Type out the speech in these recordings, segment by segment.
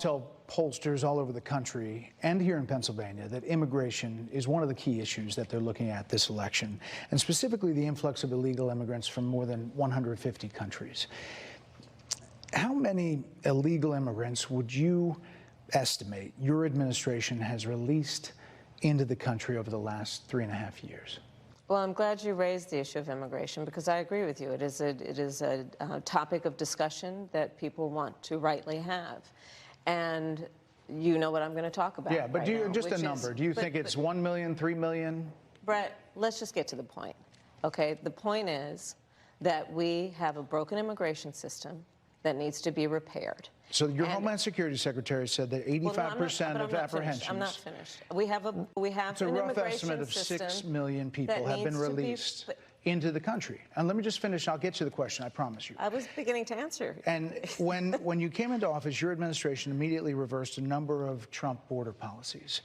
Tell pollsters all over the country and here in Pennsylvania that immigration is one of the key issues that they're looking at this election, and specifically the influx of illegal immigrants from more than 150 countries. How many illegal immigrants would you estimate your administration has released into the country over the last 3.5 years? Well, I'm glad you raised the issue of immigration, because I agree with you. It is a topic of discussion that people want to rightly have. And you know what I'm going to talk about. Yeah, but right now, just a number. Do you think it's 1 million, 3 million? Brett, let's just get to the point. Okay, the point is that we have a broken immigration system that needs to be repaired. So your Homeland Security Secretary said that 85% of apprehensions. I'm not finished. We have an it's a rough estimate of 6 million people have been released into the country. And let me just finish. I'll get to the question, I promise you. I was beginning to answer. And when you came into office, your administration immediately reversed a number of Trump border policies.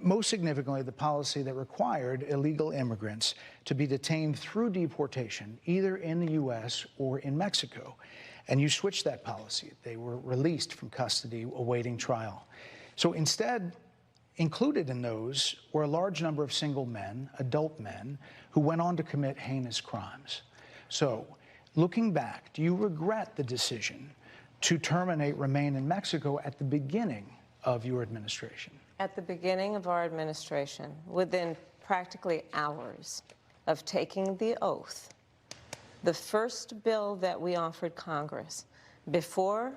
Most significantly, the policy that required illegal immigrants to be detained through deportation, either in the U.S. or in Mexico. And you switched that policy. They were released from custody awaiting trial. So instead, included in those were a large number of single men, adult men, who went on to commit heinous crimes. So, looking back, do you regret the decision to terminate Remain in Mexico at the beginning of your administration? At the beginning of our administration, within practically hours of taking the oath, the first bill that we offered Congress, before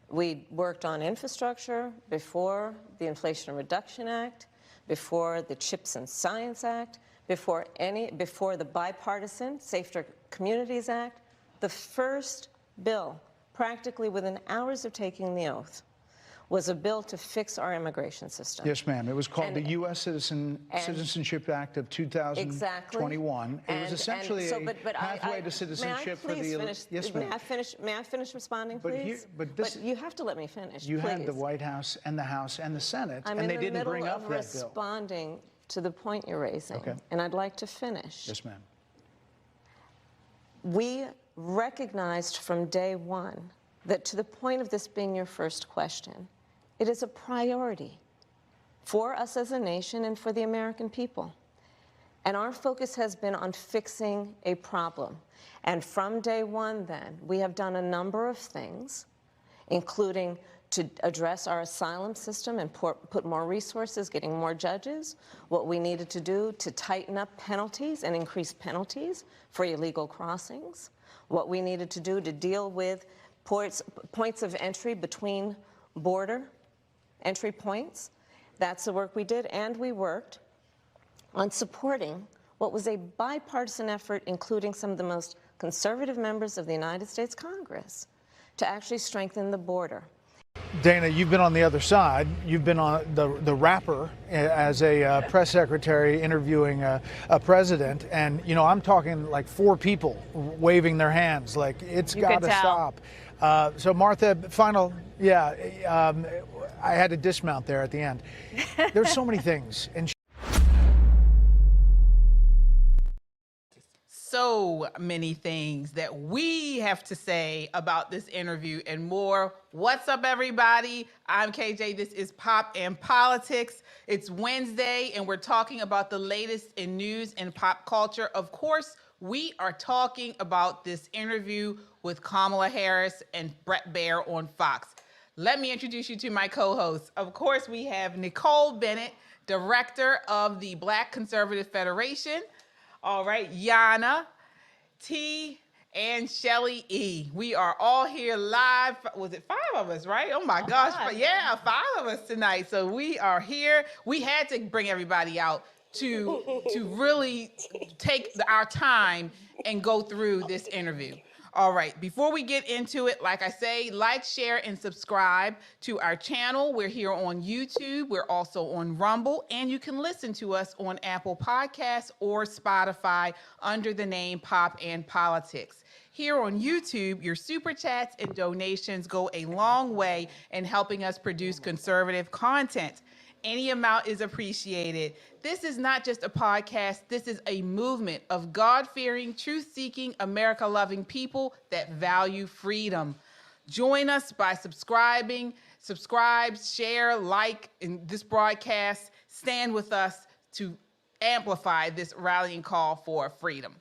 we worked on infrastructure, before the Inflation Reduction Act, before the CHIPS and Science Act, before the bipartisan Safer Communities Act, the first bill, practically within hours of taking the oath, was a bill to fix our immigration system. Yes, ma'am. It was called the U.S. Citizenship Act of 2021. Exactly. It was essentially a pathway to citizenship for the... Yes, ma'am. May I finish responding, please? But you have to let me finish, You had the White House and the House and the Senate, and they didn't bring up that bill. I'm in the middle of responding to the point you're raising, and I'd like to finish. Yes, ma'am. We recognized from day one that, to the point of this being your first question, it is a priority for us as a nation and for the American people. And our focus has been on fixing a problem. And from day one, then, we have done a number of things, including to address our asylum system and put more resources, getting more judges, what we needed to do to tighten up penalties and increase penalties for illegal crossings, what we needed to do to deal with points of entry between border entry points. That's the work we did, and we worked on supporting what was a bipartisan effort, including some of the most conservative members of the United States Congress, to actually strengthen the border. Dana, you've been on the other side. You've been on the rapper as a press secretary interviewing a president. And, you know, I'm talking like 4 people waving their hands like it's got to stop. So, Martha, I had to dismount there at the end. There's so many things. And so many things that we have to say about this interview and more. What's up, everybody? I'm KJ. This is Pop and Politics. It's Wednesday, and we're talking about the latest in news and pop culture. Of course, we are talking about this interview with Kamala Harris and Bret Baier on Fox. Let me introduce you to my co-hosts. Of course, we have Nicole Bennett, director of the Black Conservative Federation. All right, Yana T. and Shelly E. We are all here live. Was it 5 of us, right? Oh my gosh. Yeah, 5 of us tonight. So we are here. We had to bring everybody out to really take our time and go through this interview. All right, before we get into it, like I say, like, share, and subscribe to our channel. We're here on YouTube. We're also on Rumble, and you can listen to us on Apple Podcasts or Spotify under the name Pop and Politics. Here on YouTube, your super chats and donations go a long way in helping us produce conservative content. Any amount is appreciated. This is not just a podcast. This is a movement of God-fearing, truth-seeking, America-loving people that value freedom. Join us by subscribe, share, like in this broadcast. Stand with us to amplify this rallying call for freedom.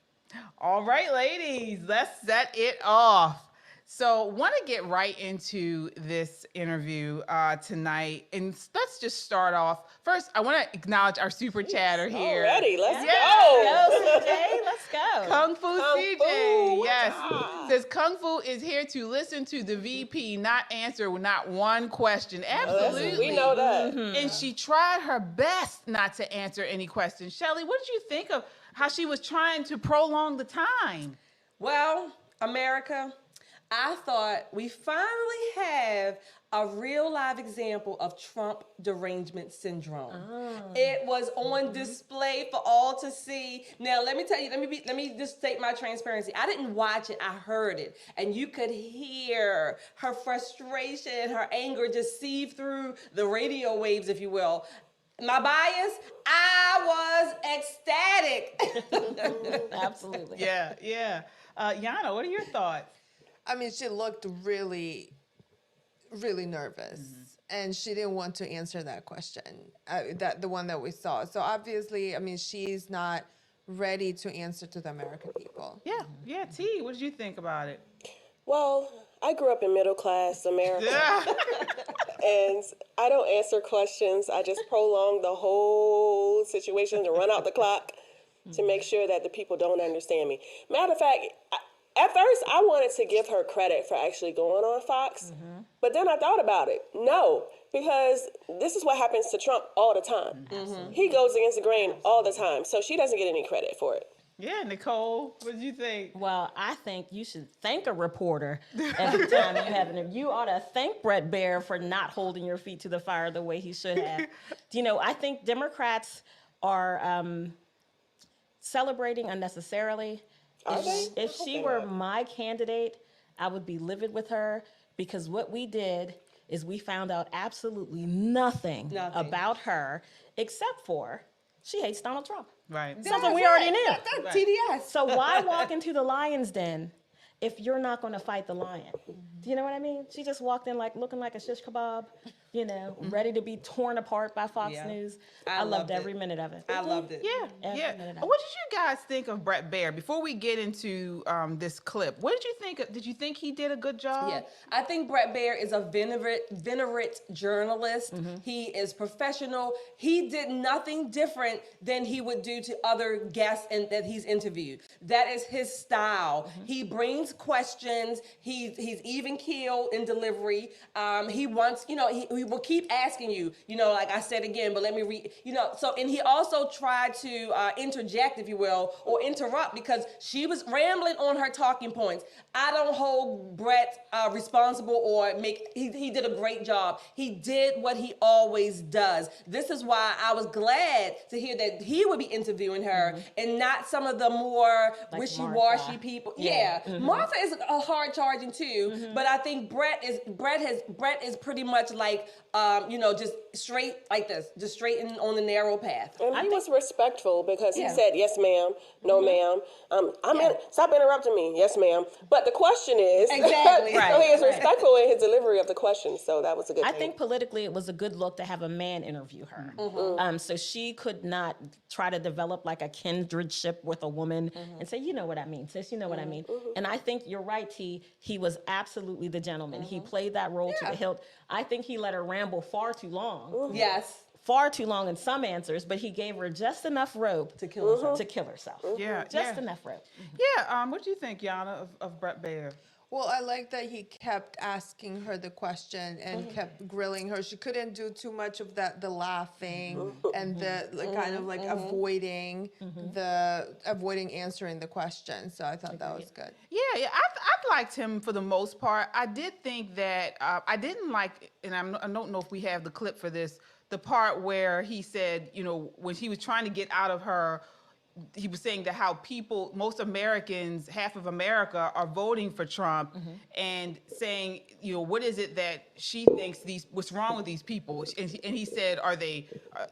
All right, ladies, let's set it off. So, want to get right into this interview tonight, and let's just start off. First, I want to acknowledge our super chatter here. Already, let's go. CJ, let's go. Kung Fu CJ, Fu. yes. Says Kung Fu is here to listen to the VP, not answer not one question. Absolutely. We know that. And she tried her best not to answer any questions. Shelley, what did you think of how she was trying to prolong the time? Well, America, I thought we finally have a real live example of Trump derangement syndrome. It was on display for all to see. Now, let me tell you, let me just state my transparency. I didn't watch it, I heard it. And you could hear her frustration, her anger just sieve through the radio waves, if you will. My bias, I was ecstatic. Absolutely. Yeah. Yana, what are your thoughts? I mean, she looked really, really nervous, and she didn't want to answer that question, the one that we saw. So obviously, I mean, she's not ready to answer to the American people. Yeah. T, what did you think about it? Well, I grew up in middle class America, and I don't answer questions. I just prolong the whole situation to run out the clock to make sure that the people don't understand me. Matter of fact, at first, I wanted to give her credit for actually going on Fox, but then I thought about it. No, because this is what happens to Trump all the time. He goes against the grain all the time, so she doesn't get any credit for it. Yeah, Nicole, what did you think? Well, I think you should thank a reporter every time you have an interview. You ought to thank Bret Baier for not holding your feet to the fire the way he should have. I think Democrats are celebrating unnecessarily. If she were my candidate, I would be livid with her, because what we did is we found out absolutely nothing. About her, except for she hates Donald Trump. Right. Something we already knew. That's TDS. So why walk into the lion's den if you're not going to fight the lion? Do you know what I mean? She just walked in looking like a shish kebab, ready to be torn apart by Fox News. I loved every minute of it. I loved it. Yeah. Every minute of it. What did you guys think of Bret Baier? Before we get into this clip, what did you think? Did you think he did a good job? Yeah, I think Bret Baier is a venerate journalist. He is professional. He did nothing different than he would do to other guests that he's interviewed. That is his style. He brings questions. He's even keeled in delivery. He wants, he will keep asking you, like I said again, but let me read, and he also tried to interject, if you will, or interrupt, because she was rambling on her talking points. I don't hold Bret responsible he did a great job. He did what he always does. This is why I was glad to hear that he would be interviewing her and not some of the more wishy-washy Martha. People. Martha is hard charging too, but I think Bret is pretty much like, just straight like this, just straight on the narrow path. And he was respectful, because he said, yes, ma'am, no, ma'am. Stop interrupting me. Yes, ma'am. But the question is, Exactly. so he is respectful in his delivery of the question. So that was a good thing. I think politically it was a good look to have a man interview her. So she could not try to develop like a kindredship with a woman and say, you know what I mean, sis, you know what I mean. And I think you're right, T. He was absolutely the gentleman. He played that role to the hilt. I think he let her ramble far too long. Yes. Far too long in some answers, but he gave her just enough rope To kill herself. To kill herself. Yeah. Just enough rope. Yeah. What do you think, Yana, of Bret Baier? Well, I like that he kept asking her the question and kept grilling her. She couldn't do too much of the laughing and the kind of avoiding answering the question. So I thought that was good. Yeah, I liked him for the most part. I did think that I didn't like, and I don't know if we have the clip for this, the part where he said, when he was trying to get out of her, he was saying that how most Americans, half of America, are voting for Trump, and saying, what is it that she thinks what's wrong with these people? And he said,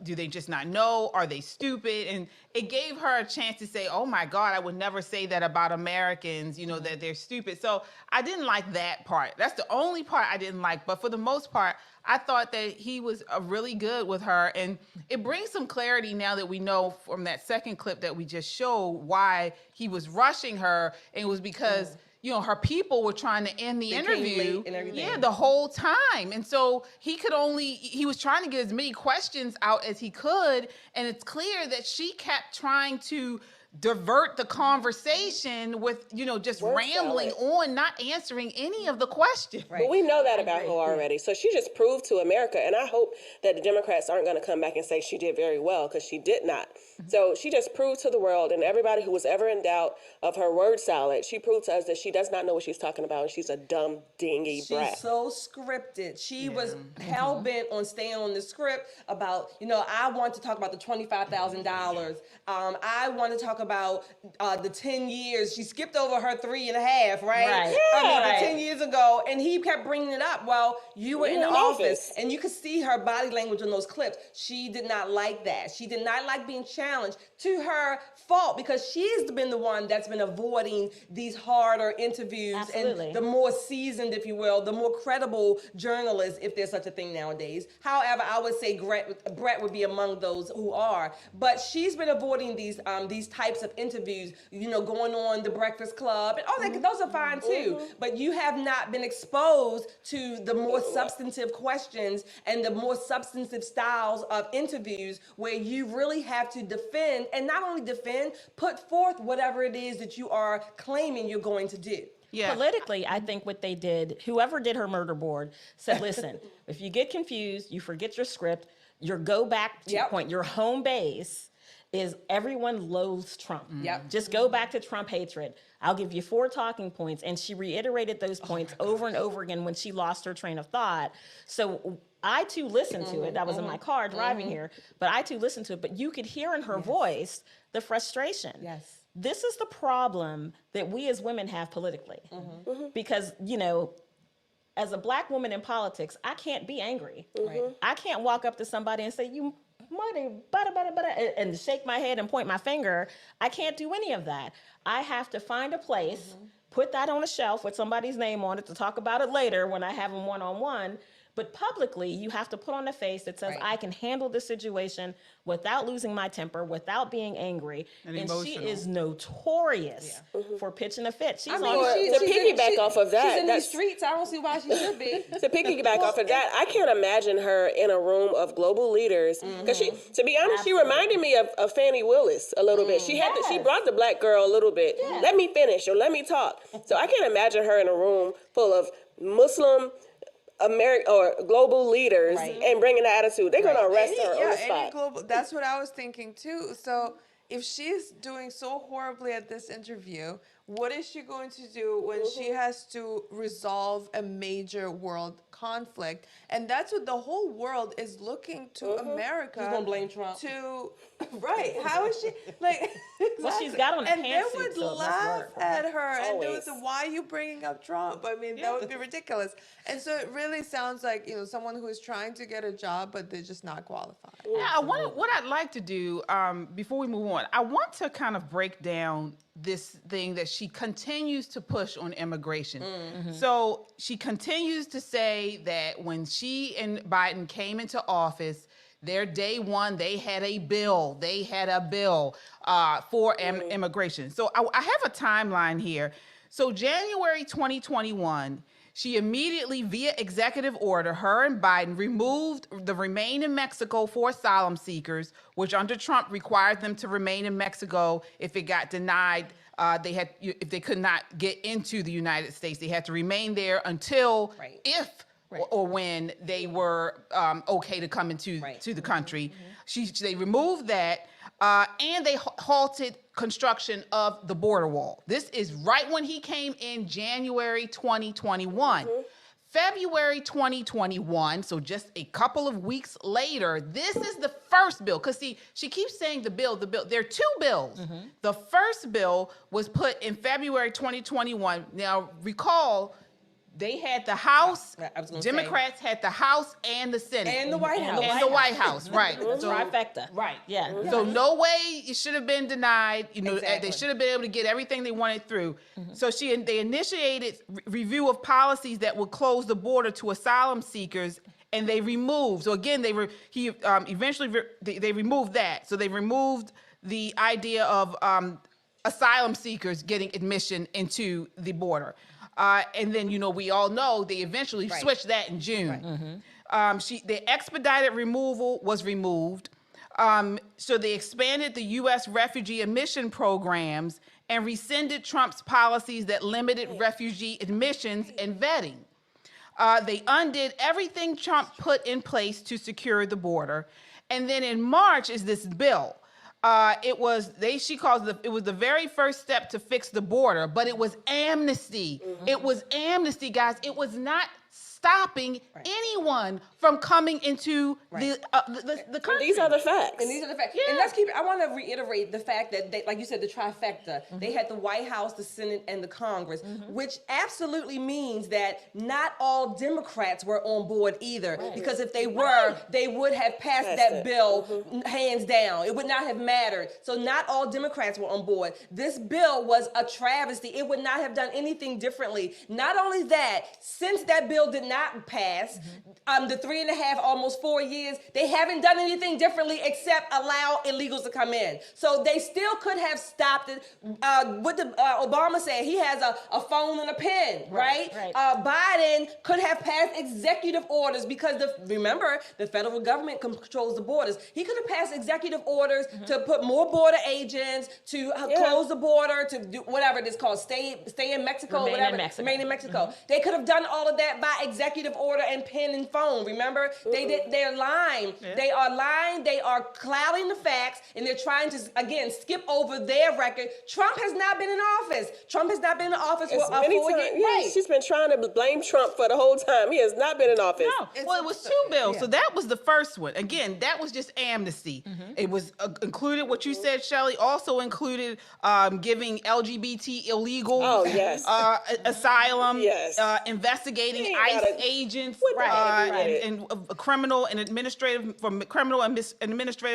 do they just not know? Are they stupid? And it gave her a chance to say, oh my God, I would never say that about Americans, that they're stupid. So I didn't like that part. That's the only part I didn't like. But for the most part, I thought that he was really good with her. And it brings some clarity now that we know from that second clip that we just showed why he was rushing her. And it was because, her people were trying to end the interview. The whole time. And so he was trying to get as many questions out as he could. And it's clear that she kept trying to divert the conversation with, just rambling on, not answering any of the questions. But we know that about her already. So she just proved to America, and I hope that the Democrats aren't going to come back and say she did very well, because she did not. So she just proved to the world and everybody who was ever in doubt of her word salad, she proved to us that she does not know what she's talking about, and she's a dumb, dingy brat. She's so scripted. She was hell-bent on staying on the script about, I want to talk about the $25,000. I want to talk about the 10 years. She skipped over her 3.5, right? Yeah. The 10 years ago, and he kept bringing it up. Well, you were in the office, and you could see her body language in those clips. She did not like that. She did not like being challenged, to her fault, because she's been the one that's been avoiding these harder interviews. Absolutely. And the more seasoned, if you will, the more credible journalists, if there's such a thing nowadays. However, I would say Bret would be among those who are. But she's been avoiding these types of interviews, going on The Breakfast Club, and those are fine too. But you have not been exposed to the more substantive questions and the more substantive styles of interviews, where you really have to defend, and not only defend, put forth whatever it is that you are claiming you're going to do. Yeah. Politically, I think what they did, whoever did her murder board said, listen, if you get confused, you forget your script, your go back to point, your home base is everyone loathes Trump. Just go back to Trump hatred. I'll give you 4 talking points. And she reiterated those points over and over again when she lost her train of thought. So I too listened to it. I was in my car driving here, but I too listened to it. But you could hear in her voice the frustration. This is the problem that we as women have politically. Because, as a Black woman in politics, I can't be angry. I can't walk up to somebody and say, you money, and shake my head and point my finger. I can't do any of that. I have to find a place, put that on a shelf with somebody's name on it to talk about it later when I have them one-on-one. But publicly, you have to put on a face that says, I can handle this situation without losing my temper, without being angry. And she is notorious for pitching a fit. She's to piggyback off of that, she's in the streets. I don't see why she should be. To piggyback off of that, I can't imagine her in a room of global leaders, because to be honest, she reminded me of Fannie Willis a little bit. She brought the Black girl a little bit. Let me finish or let me talk. So I can't imagine her in a room full of Muslim or global leaders and bringing the attitude. They're going to arrest her on the spot. That's what I was thinking too. So if she's doing so horribly at this interview, what is she going to do when she has to resolve a major world conflict? And that's what the whole world is looking to America. She's going to blame Trump. How is she? Well, she's got on a and they pantsuit, would so laugh at her and they would Always. say, why are you bringing up Trump? I mean, that would be ridiculous. And so it really sounds like, someone who is trying to get a job, but they're just not qualified. Yeah, what I'd like to do, before we move on, I want to kind of break down this thing that she continues to push on immigration. So she continues to say that when she and Biden came into office, their day one, they had a bill. For immigration. So I have a timeline here. So January 2021, she immediately, via executive order, her and Biden removed the Remain in Mexico for asylum seekers, which under Trump required them to remain in Mexico if it got denied. If they could not get into the United States, they had to remain there until or when they were okay to come into to the country. They removed that, and they halted construction of the border wall. This is right when he came in January 2021. February 2021, so just a couple of weeks later, this is the first bill. Because, see, she keeps saying the bill. There are two bills. The first bill was put in February 2021. Now, recall, they had the House, Democrats had the House and the Senate. And the White House. And the White House, right. So, trifecta. Right. Yeah. So no way it should have been denied. You know, Exactly. they should have been able to get everything they wanted through. So they initiated review of policies that would close the border to asylum seekers, and they removed. So again, they removed that. So they removed the idea of asylum seekers getting admission into the border. And then, you know, we all know they eventually switched that in June. The expedited removal was removed. So they expanded the U.S. refugee admission programs and rescinded Trump's policies that limited refugee admissions and vetting. They undid everything Trump put in place to secure the border. And then in March is this bill. It was the very first step to fix the border, but it was amnesty. It was amnesty, guys. It was not stopping anyone from coming into the country. These are the facts. And these are the facts. Yeah. And let's keep it. I want to reiterate the fact that, like you said, the trifecta. They had the White House, the Senate, and the Congress, which absolutely means that not all Democrats were on board either. Because if they were, they would have passed that bill hands down. It would not have mattered. So not all Democrats were on board. This bill was a travesty. It would not have done anything differently. Not only that, since that bill did not pass, the 3.5, almost 4 years, they haven't done anything differently except allow illegals to come in. So they still could have stopped it. What Obama said, he has a phone and a pen, right? Biden could have passed executive orders because remember, the federal government controls the borders. He could have passed executive orders to put more border agents, to close the border, to do whatever it's called, stay in Mexico, remain in Mexico. They could have done all of that by executive order and pen and phone. Remember, they're lying. They are lying. They are clouding the facts, and they're trying to again skip over their record. Trump has not been in office. Trump has not been in office for 4 years. Yeah, she's been trying to blame Trump for the whole time. He has not been in office. No, well, it was two bills. So that was the first one. Again, that was just amnesty. It was included what you said, Shelley. Also included giving LGBT illegal asylum. Investigating ICE agents and criminal and administrative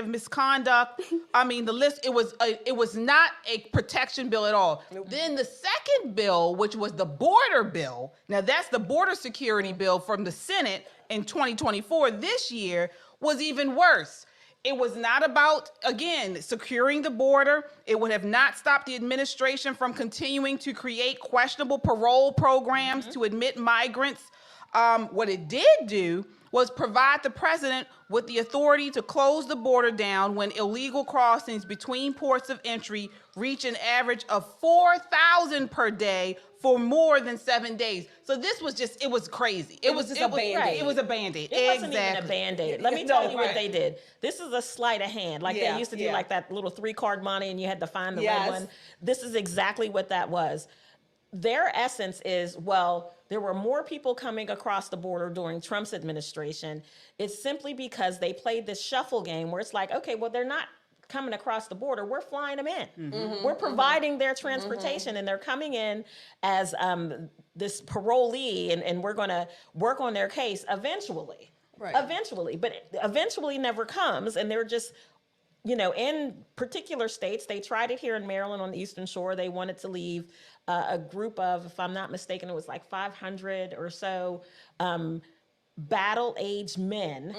misconduct. I mean, the list. It was not a protection bill at all. Then the second bill, which was the border bill. Now that's the border security bill from the Senate in 2024. This year was even worse. It was not about, again, securing the border. It would have not stopped the administration from continuing to create questionable parole programs to admit migrants. What it did do was provide the president with the authority to close the border down when illegal crossings between ports of entry reach an average of 4,000 per day for more than 7 days. So this was just, it was crazy. It was a Band-Aid. It was a Band-Aid. It wasn't even a Band-Aid. Let me tell you what they did. This is a sleight of hand. Like they used to do like that little 3-card money and you had to find the red one. This is exactly what that was. Their essence is, well, there were more people coming across the border during Trump's administration. It's simply because they played this shuffle game where it's like, okay, well, they're not coming across the border. We're flying them in. We're providing their transportation and they're coming in as this parolee and we're going to work on their case eventually. Eventually. But eventually never comes. And they're just, you know, in particular states, they tried it here in Maryland on the Eastern Shore. They wanted to leave a group of, if I'm not mistaken, it was like 500 or so battle-aged men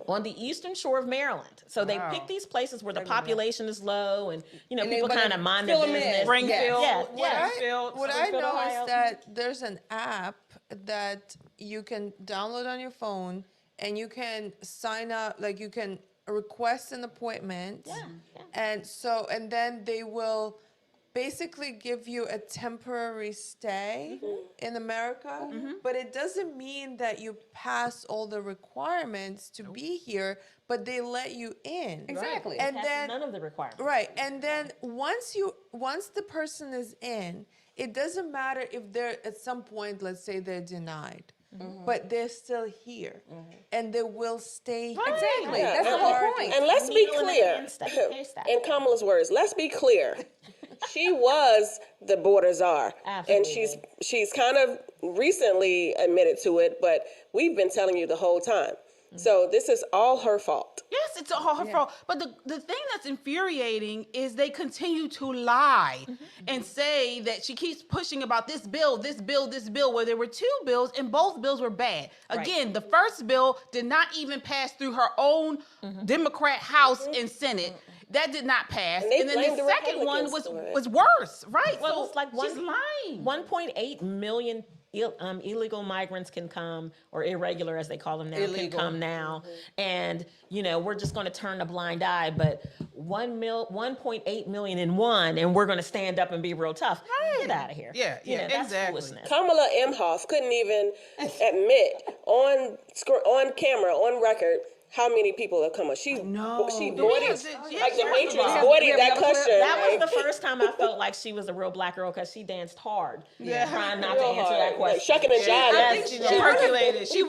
on the Eastern Shore of Maryland. So they pick these places where the population is low and, you know, people kind of mind their business. Springfield. What I know is that there's an app that you can download on your phone and you can sign up, like you can request an appointment. And then they will basically give you a temporary stay in America, but it doesn't mean that you pass all the requirements to be here, but they let you in. Exactly. And then none of the requirements. And then once the person is in, it doesn't matter if they're at some point, let's say they're denied, but they're still here, and they will stay here. Exactly. Yeah, That's the whole point. And let's be clear, in Kamala's words, let's be clear. She was the border czar, and she's kind of recently admitted to it, but we've been telling you the whole time. So this is all her fault. Yes, it's all her fault. But the thing that's infuriating is they continue to lie and say that she keeps pushing about this bill, where there were two bills and both bills were bad. Again, the first bill did not even pass through her own Democrat House and Senate. That did not pass. And then the second one was worse, right? Well, So it's like she's lying. 1.8 million illegal migrants can come, or irregular as they call them now, can come now. And, we're just going to turn a blind eye, but 1.8 million in one, and we're going to stand up and be real tough. Get out of here. Yeah, That's exactly. foolishness. Kamala Imhoff couldn't even admit on camera, on record, how many people have come up. She avoided, like the Matrix, avoided that question. That was the first time I felt like she was a real black girl, because she danced hard, trying not to answer that question. Shucking and jiving. I think She percolated. She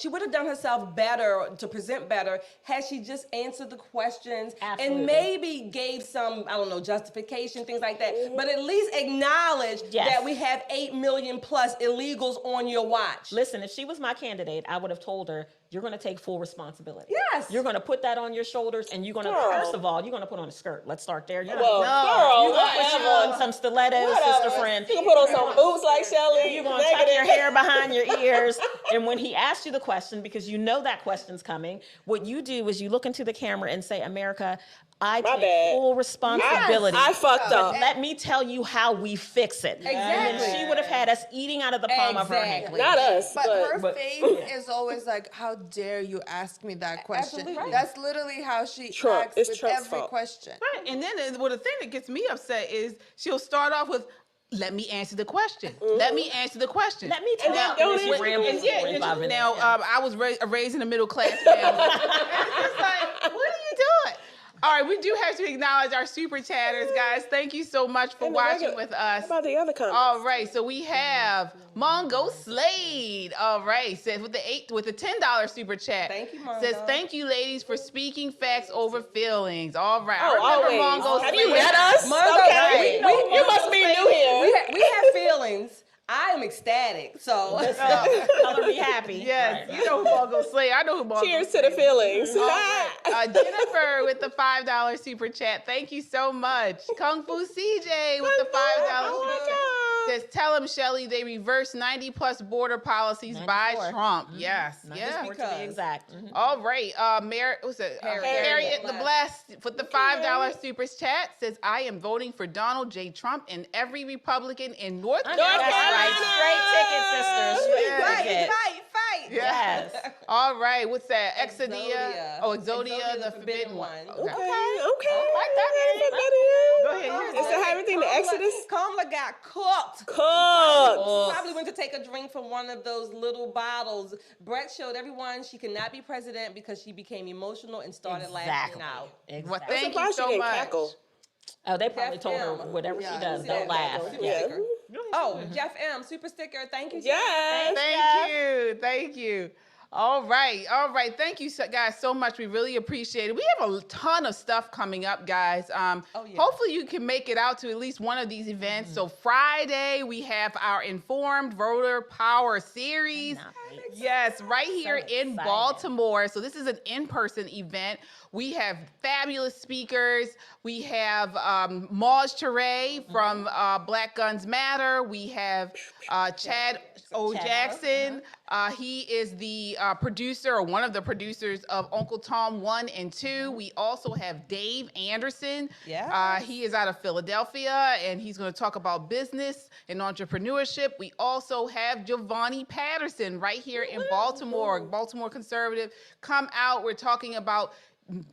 would have done herself better, to present better, had she just answered the questions and maybe gave some, justification, things like that. But at least acknowledge that we have 8 million plus illegals on your watch. Listen, if she was my candidate, I would have told her, you're going to take full responsibility. Yes. You're going to put that on your shoulders, and you're going to, first of all, you're going to put on a skirt. Let's start there. You're Well, going girl, to put on some stilettos, sister friend. You can put on some boots like Shelly. You're going to tuck your hair behind your ears. And when he asks you the question, because you know that question's coming, what you do is you look into the camera and say, America, I take full responsibility. I fucked up. Let me tell you how we fix it. Exactly. And then she would have had us eating out of the palm of her hand. Not us, But her face is always like, how dare you ask me that question? Absolutely right. That's literally how she acts It's with Trump's every fault. question. Right. And then the thing that gets me upset is she'll start off with, let me answer the question. Let me answer the question. Let me tell Now, you. and- She rambles and for yeah, 45 minutes. now, I was raised in a middle class family. And it's just like, what are you doing? All right, we do have to acknowledge our super chatters, guys. Thank you so much for watching with us. How about the other comments? All right, so we have Mongo Slade. All right, says with the $10 super chat. Thank you, Mongo. Says thank you, ladies, for speaking facts over feelings. All right, Oh, I remember always. Mongo Have Slade. you met us? Mongo, Okay. right. You must be new here. We have feelings. I am ecstatic. So Color me happy. Yes, Right. you know who Mongo Slade. I know who Mongo Cheers to the feelings. Jennifer with the $5 super chat. Thank you so much. Kung Fu CJ with the $5 super chat. Says, tell them, Shelly, they reversed 90 plus border policies by 94. Trump. Yes. Yeah. To be exact. All right. Harriet the Blessed with the $5 super chat says, I am voting for Donald J. Trump and every Republican in North Carolina. Right. Straight ticket, sisters. Straight ticket. fight. Yes. All right. What's that? Exodia. Exodia. Oh, Exodia, the forbidden one. Okay. Like that. Go ahead. Is that everything the Exodus? Kamala got cooked. Cooked. Probably went to take a drink from one of those little bottles. Brett showed everyone she cannot be president because she became emotional and started lashing out. Well, Exactly. thank you Surprised she so didn't much. cackle. Oh, they probably Jeff told her M. whatever she does, see don't that? laugh. Super Yeah. sticker. Oh, Jeff M. Super sticker. Thank you. Jeff. Yes. Thank you. All right. Thank you guys so much. We really appreciate it. We have a ton of stuff coming up, guys. Hopefully you can make it out to at least one of these events. So Friday, we have our Informed Voter Power Series. Yes, right here in excited. Baltimore. So this is an in-person event. We have fabulous speakers. We have Maj Touré from Black Guns Matter. We have Chad O. Jackson. He is the producer, or one of the producers of Uncle Tom 1 and 2. We also have Dave Anderson. He is out of Philadelphia, and he's going to talk about business and entrepreneurship. We also have Giovanni Patterson right here in Baltimore, Baltimore conservative. Come out. We're talking about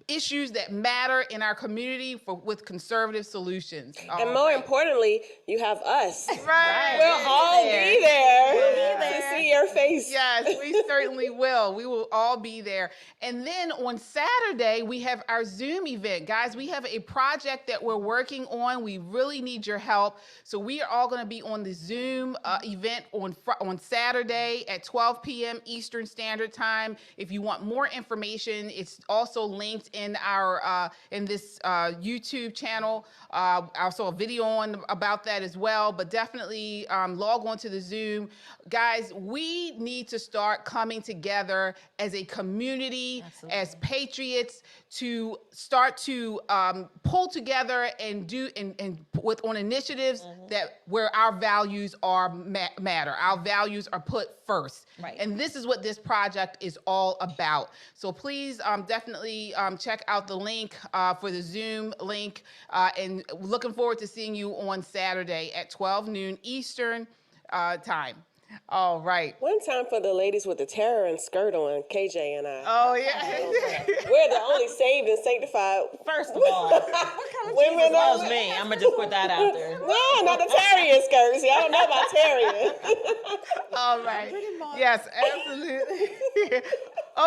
issues that matter in our community with conservative solutions. And more importantly, you have us. Right. We'll all be there. We'll be there. To see your face. Yes, we certainly will. We will all be there. And then on Saturday, we have our Zoom event. Guys, we have a project that we're working on. We really need your help. So we are all going to be on the Zoom event on Saturday at 12 p.m. Eastern Standard Time. If you want more information, it's also linked in our in this YouTube channel. Also a video on about that as well. But definitely log on to the Zoom. Guys, we need to start coming together as a community, as patriots, to start to pull together and do on initiatives that where our values are matter. Our values are put first. Right. And this is what this project is all about. So please definitely check out the link for the Zoom link, and looking forward to seeing you on Saturday at 12 noon Eastern time. All right. One time for the ladies with the terror and skirt on, KJ and I. Oh, yeah. We're the only saved and sanctified First of all, what kind of women Jesus loves on- me? I'm gonna just put that out there. No, not the Tarian skirts. Y'all don't know about Tarian. All right. Yes, absolutely.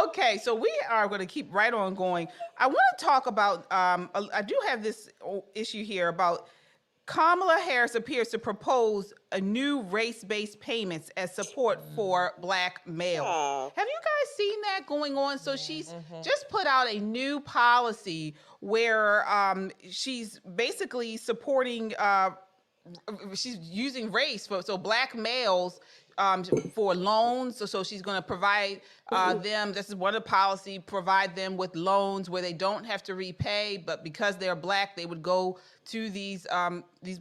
Okay, so we are going to keep right on going. I want to talk about, I do have this issue here about Kamala Harris appears to propose a new race-based payments as support for Black males. Oh. Have you guys seen that going on? So she's just put out a new policy where she's basically supporting, she's using race so Black males for loans. So she's going to provide them, this is one of the policy, provide them with loans where they don't have to repay, but because they're Black, they would go to these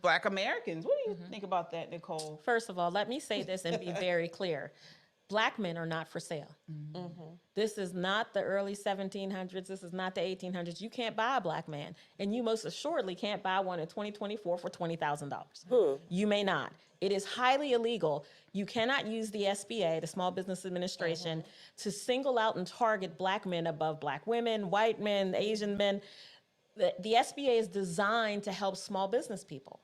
Black Americans. What do you think about that, Nicole? First of all, let me say this and be very clear. Black men are not for sale. This is not the early 1700s. This is not the 1800s. You can't buy a Black man, and you most assuredly can't buy one in 2024 for $20,000. You may not. It is highly illegal. You cannot use the SBA, the Small Business Administration, to single out and target Black men above Black women, white men, Asian men. The SBA is designed to help small business people.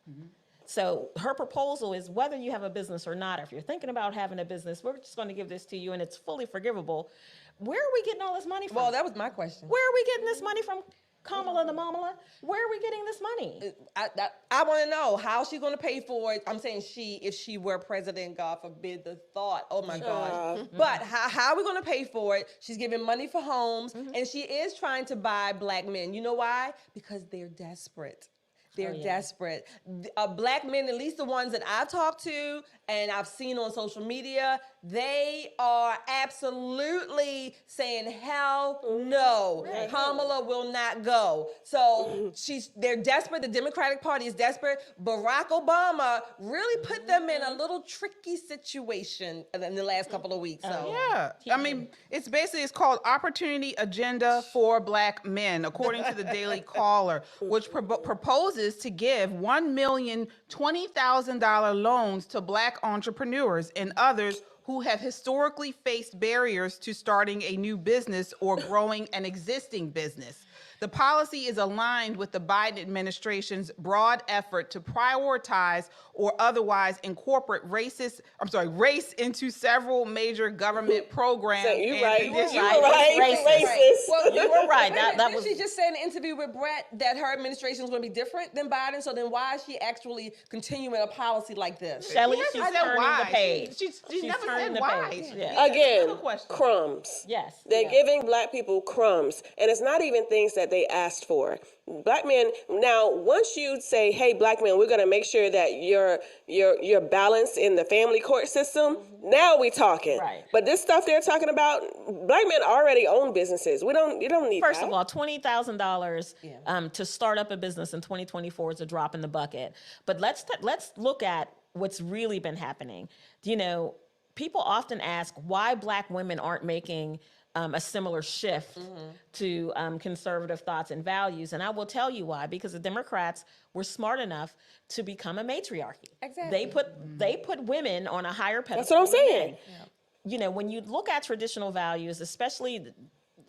So her proposal is whether you have a business or not, if you're thinking about having a business, we're just going to give this to you and it's fully forgivable. Where are we getting all this money from? Well, that was my question. Where are we getting this money from? Kamala the Mamala, where are we getting this money? I want to know how she's going to pay for it. I'm saying if she were president, God forbid the thought. Oh my gosh. But how are we going to pay for it? She's giving money for homes, and she is trying to buy Black men. You know why? Because they're desperate. They're desperate. Black men, at least the ones that I've talked to and I've seen on social media, they are absolutely saying, hell no. Right. Kamala will not go. So they're desperate. The Democratic Party is desperate. Barack Obama really put them in a little tricky situation in the last couple of weeks. So. Yeah. I mean, it's called Opportunity Agenda for Black Men, according to the Daily Caller, which proposes to give $1,020,000 loans to Black entrepreneurs and others who have historically faced barriers to starting a new business or growing an existing business. The policy is aligned with the Biden administration's broad effort to prioritize or otherwise incorporate race into several major government programs. So you right. You were conditions. right. Racist. Well, You were right. That was. She just said in an interview with Bret that her administration is going to be different than Biden. So then why is she actually continuing a policy like this? Shelley, Yes, she's I said turning why. the page. She's never turning said the why. page. She- Yeah. Again, Another question. crumbs. Yes. They're giving Black people crumbs, and it's not even things that they asked for. Black men, now once you say, hey, Black men, we're going to make sure that you're balanced in the family court system, now we talking. Right. But this stuff they're talking about, Black men already own businesses. You don't need First that. of all, $20,000 to start up a business in 2024 is a drop in the bucket. But let's look at what's really been happening. You know, people often ask why Black women aren't making a similar shift to conservative thoughts and values. And I will tell you why, because the Democrats were smart enough to become a matriarchy. Exactly. They put women on a higher pedestal. That's what I'm than saying. men. You know, when you look at traditional values, especially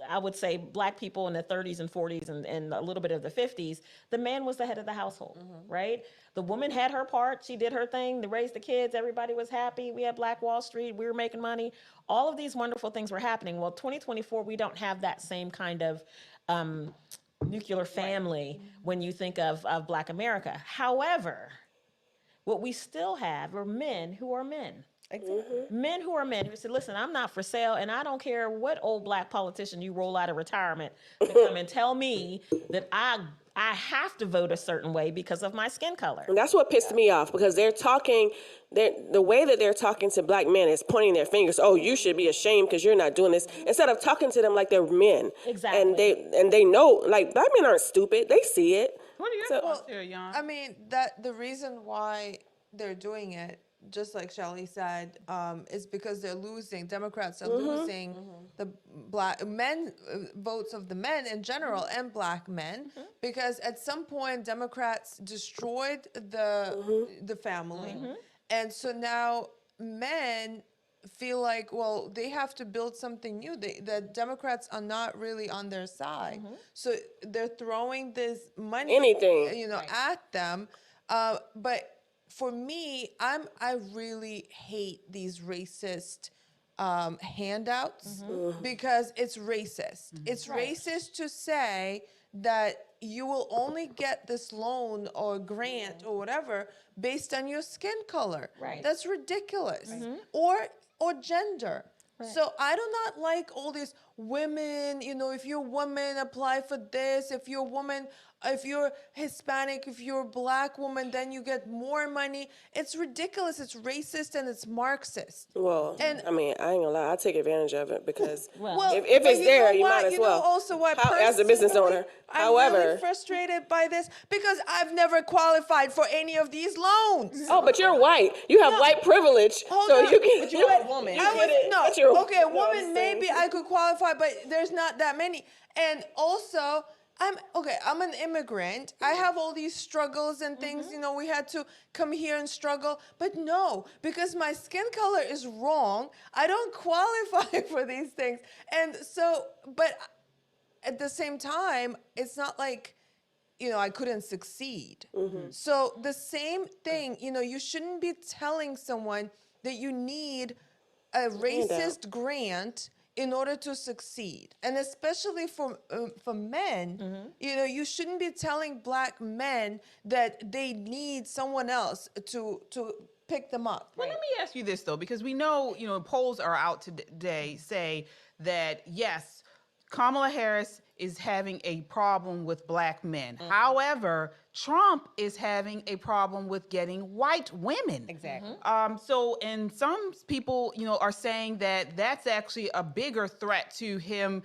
I would say black people in the 30s and 40s and a little bit of the 50s, the man was the head of the household, right? The woman had her part. She did her thing. They raised the kids. Everybody was happy. We had Black Wall Street. We were making money. All of these wonderful things were happening. Well, 2024, we don't have that same kind of nuclear family when you think of Black America. However, what we still have are men who are men. Exactly. Men who are men who say, listen, I'm not for sale, and I don't care what old black politician you roll out of retirement to come and tell me that I have to vote a certain way because of my skin color. And that's what pissed me off, because they're talking, the way that they're talking to black men is pointing their fingers. Oh, you should be ashamed because you're not doing this, instead of talking to them like they're men. Exactly. And they know, like, black men aren't stupid. They see it. What are your thoughts here, Jan? I mean, that the reason why they're doing it, just like Shelley said, is because they're losing. Democrats are losing the black men votes of the men in general and black men, because at some point Democrats destroyed the family, and so now men feel like, well, they have to build something new. The Democrats are not really on their side, so they're throwing this money, at them, but. For me, I really hate these racist handouts because it's racist. It's racist to say that you will only get this loan or grant or whatever based on your skin color. Right. That's ridiculous. Or gender. Right. So I do not like all these women, if you're a woman, apply for this. If you're a woman, if you're Hispanic, if you're a black woman, then you get more money. It's ridiculous. It's racist and it's Marxist. Well, and I mean, I ain't gonna lie, I take advantage of it because well, if it's there, you might as well. Also, why as a business owner. I'm really frustrated by this because I've never qualified for any of these loans. Oh, but you're white. You have white privilege, so you can. But you're a woman. Okay, a woman, maybe I could qualify, but there's not that many. And also, I'm an immigrant. I have all these struggles and things, we had to come here and struggle. But no, because my skin color is wrong, I don't qualify for these things. And so, but at the same time, it's not like, I couldn't succeed. So the same thing, you shouldn't be telling someone that you need a racist grant in order to succeed. And especially for men, you shouldn't be telling black men that they need someone else to pick them up. Well, let me ask you this, though, because we know, polls are out today say that, yes, Kamala Harris is having a problem with black men. However, Trump is having a problem with getting white women. Exactly. And some people, are saying that that's actually a bigger threat to him,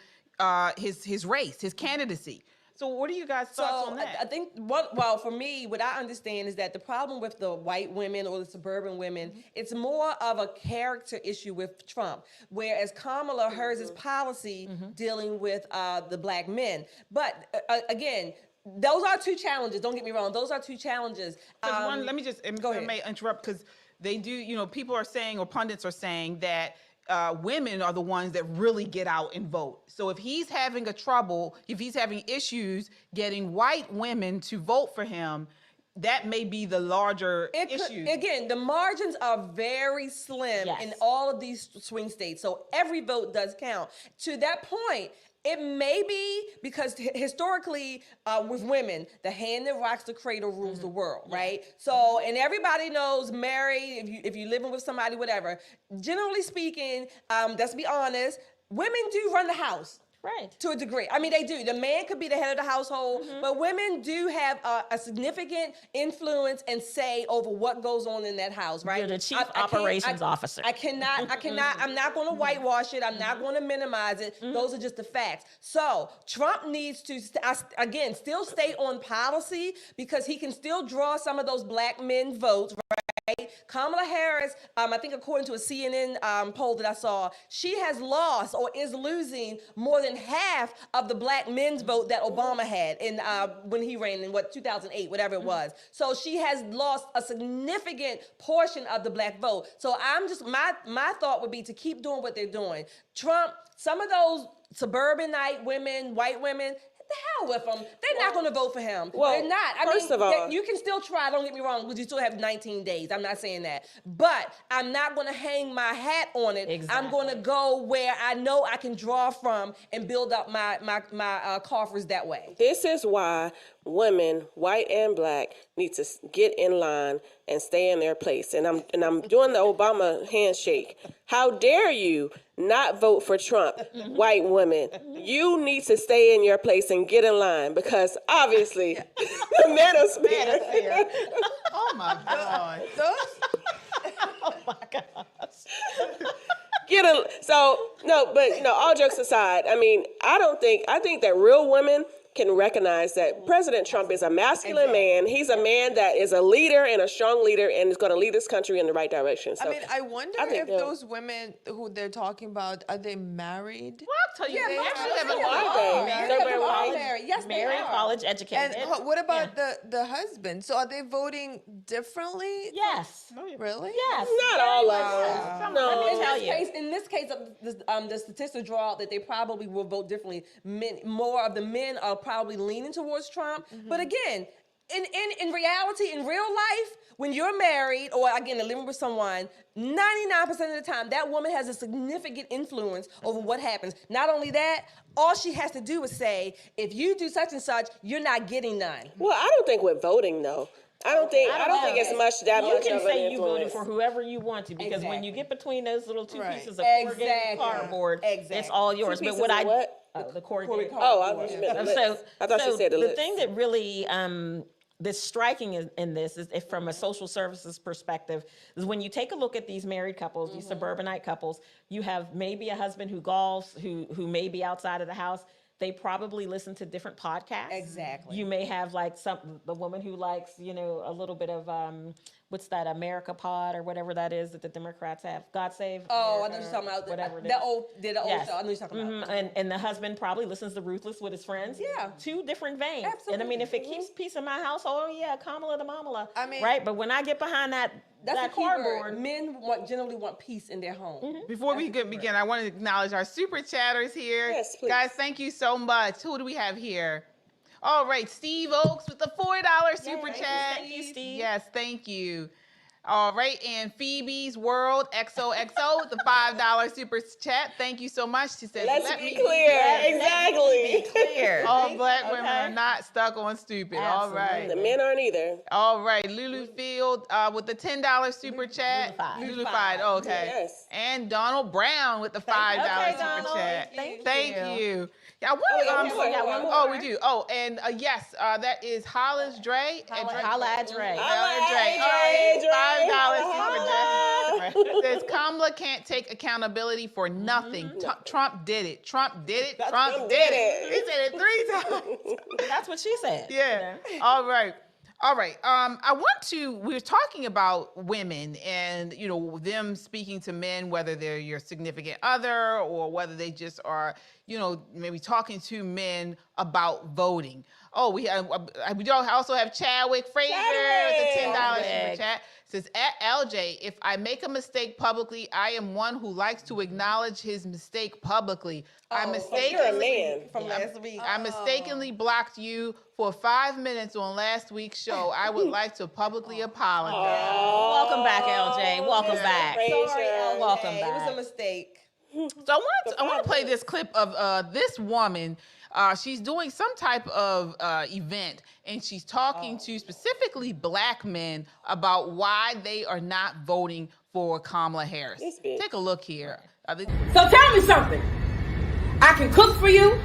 his race, his candidacy. So what are you guys' thoughts on that? I think, for me, what I understand is that the problem with the white women or the suburban women, it's more of a character issue with Trump, whereas Kamala, hers is policy dealing with the black men. But again, those are two challenges. Don't get me wrong. Those are two challenges. Let me just, go ahead. I may interrupt, because they do, people are saying, or pundits are saying that women are the ones that really get out and vote. So if he's having if he's having issues getting white women to vote for him, that may be the larger issue. Again, the margins are very slim in all of these swing states. So every vote does count. To that point, it may be because historically with women, the hand that rocks the cradle rules the world, right? So, and everybody knows, married, if you're living with somebody, whatever, generally speaking, let's be honest, women do run the house. Right. To a degree. I mean, they do. The man could be the head of the household, but women do have a significant influence and say over what goes on in that house, right? You're the chief operations officer. I'm not going to whitewash it. I'm not going to minimize it. Those are just the facts. So Trump needs to, again, still stay on policy because he can still draw some of those black men votes, right? Kamala Harris, I think according to a CNN poll that I saw, she has lost or is losing more than half of the black men's vote that Obama had in when he ran in 2008, whatever it was. So she has lost a significant portion of the black vote. So I'm just, my thought would be to keep doing what they're doing. Trump, some of those suburbanite women, white women, the hell with them. They're not going to vote for him. Well, they're not. first of all, you can still try. Don't get me wrong, because you still have 19 days. I'm not saying that, but I'm not going to hang my hat on it. Exactly. I'm going to go where I know I can draw from and build up my coffers that way. This is why women, white and black, need to get in line and stay in their place. And I'm doing the Obama handshake. How dare you not vote for Trump, white women? You need to stay in your place and get in line, because obviously the manosphere. Oh my God. Oh my gosh. All jokes aside, I mean, I think that real women can recognize that President Trump is a masculine man. He's a man that is a leader and a strong leader and is going to lead this country in the right direction. So I mean, I wonder if those women who they're talking about, are they married? Well, I'll tell you, they actually have a Yes, Married, college educated. And what about the husband? So are they voting differently? Yes. Really? Yes. not all of them. No. In this case, the statistics draw out that they probably will vote differently. More of the men are probably leaning towards Trump. But again, in reality, in real life, when you're married or again living with someone, 99% of the time that woman has a significant influence over what happens. Not only that, all she has to do is say, if you do such and such, you're not getting none. Well, I don't think with voting though. I don't think it's much You much can of an say you voted influence. for whoever you want to, because when Exactly. you get between those little two Right. pieces of corrugated Exactly. cardboard, Exactly. it's all yours. Two But pieces what of what? the corrugated Oh, cardboard. I thought you said the lips. thing that really that's striking in this is, if from a social services perspective, is when you take a look at these married couples, these suburbanite couples, you have maybe a husband who golfs, who may be outside of the house. They probably listen to different podcasts. Exactly. You may have like the woman who likes, a little bit of what's that, America Pod or whatever that is that the Democrats have. God Save Oh, I America, know you're talking about whatever it the is. old Yes. show. I know you're talking about. And the husband probably listens to Ruthless with his friends. Yeah. Two different veins. Absolutely. And I mean, if it keeps peace in my house, oh yeah, Kamala the Mamala. I mean- right? But when I get behind that That's that the key word. cardboard, Men generally want peace in their home. Before we begin, I want to acknowledge our super chatters here. Yes, please. Guys, thank you so much. Who do we have here? All right, Steve Oakes with the $4 super chat. Thank you, Steve. Yes, thank you. All right, and Phoebe's World XOXO with the $5 super chat. Thank you so much. She said, Let's be clear. Exactly. clear. All black women Okay. are not stuck on stupid. All right. The men aren't either. All right, Lulu Field with the $10 super chat. Lulu Fied. Oh, okay. Yes. And Donald Brown with the $5 super Donald. chat. Thank you. Yeah, I want we got one more. Oh, we do. Oh, and yes, that is Hollis Dre. Holla at Dre. Holla Dre. Dre. $5 super chat. It says Kamala can't take accountability for nothing. Trump did it. Trump did it. Trump did it. He said it 3 times. That's what she said. Yeah. All right. All right. We're talking about women and, them speaking to men, whether they're your significant other or whether they just are, maybe talking to men about voting. Oh, we also have Chadwick Fraser with the $10 super chat. Says, at LJ, if I make a mistake publicly, I am one who likes to acknowledge his mistake publicly. I You're a man. From last week. I mistakenly blocked you for 5 minutes on last week's show. I would like to publicly apologize. Welcome back, LJ. Welcome back. Fraser. Welcome It was back. a mistake. So I want to play this clip of this woman. She's doing some type of event, and she's talking to specifically black men about why they are not voting for Kamala Harris. This bitch. Take a look here. So tell me something. I can cook for you.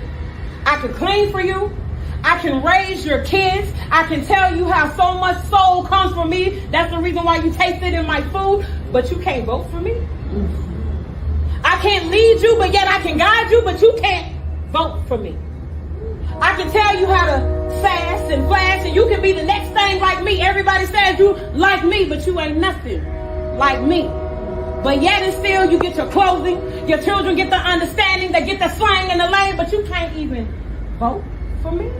I can clean for you. I can raise your kids. I can tell you how so much soul comes from me. That's the reason why you taste it in my food. But you can't vote for me. I can't lead you, but yet I can guide you, but you can't vote for me. I can tell you how to fast and flash, and you can be the next thing like me. Everybody says you like me, but you ain't nothing like me. But yet and still, you get your clothing, your children get the understanding, they get the slang and the lane, but you can't even vote for me.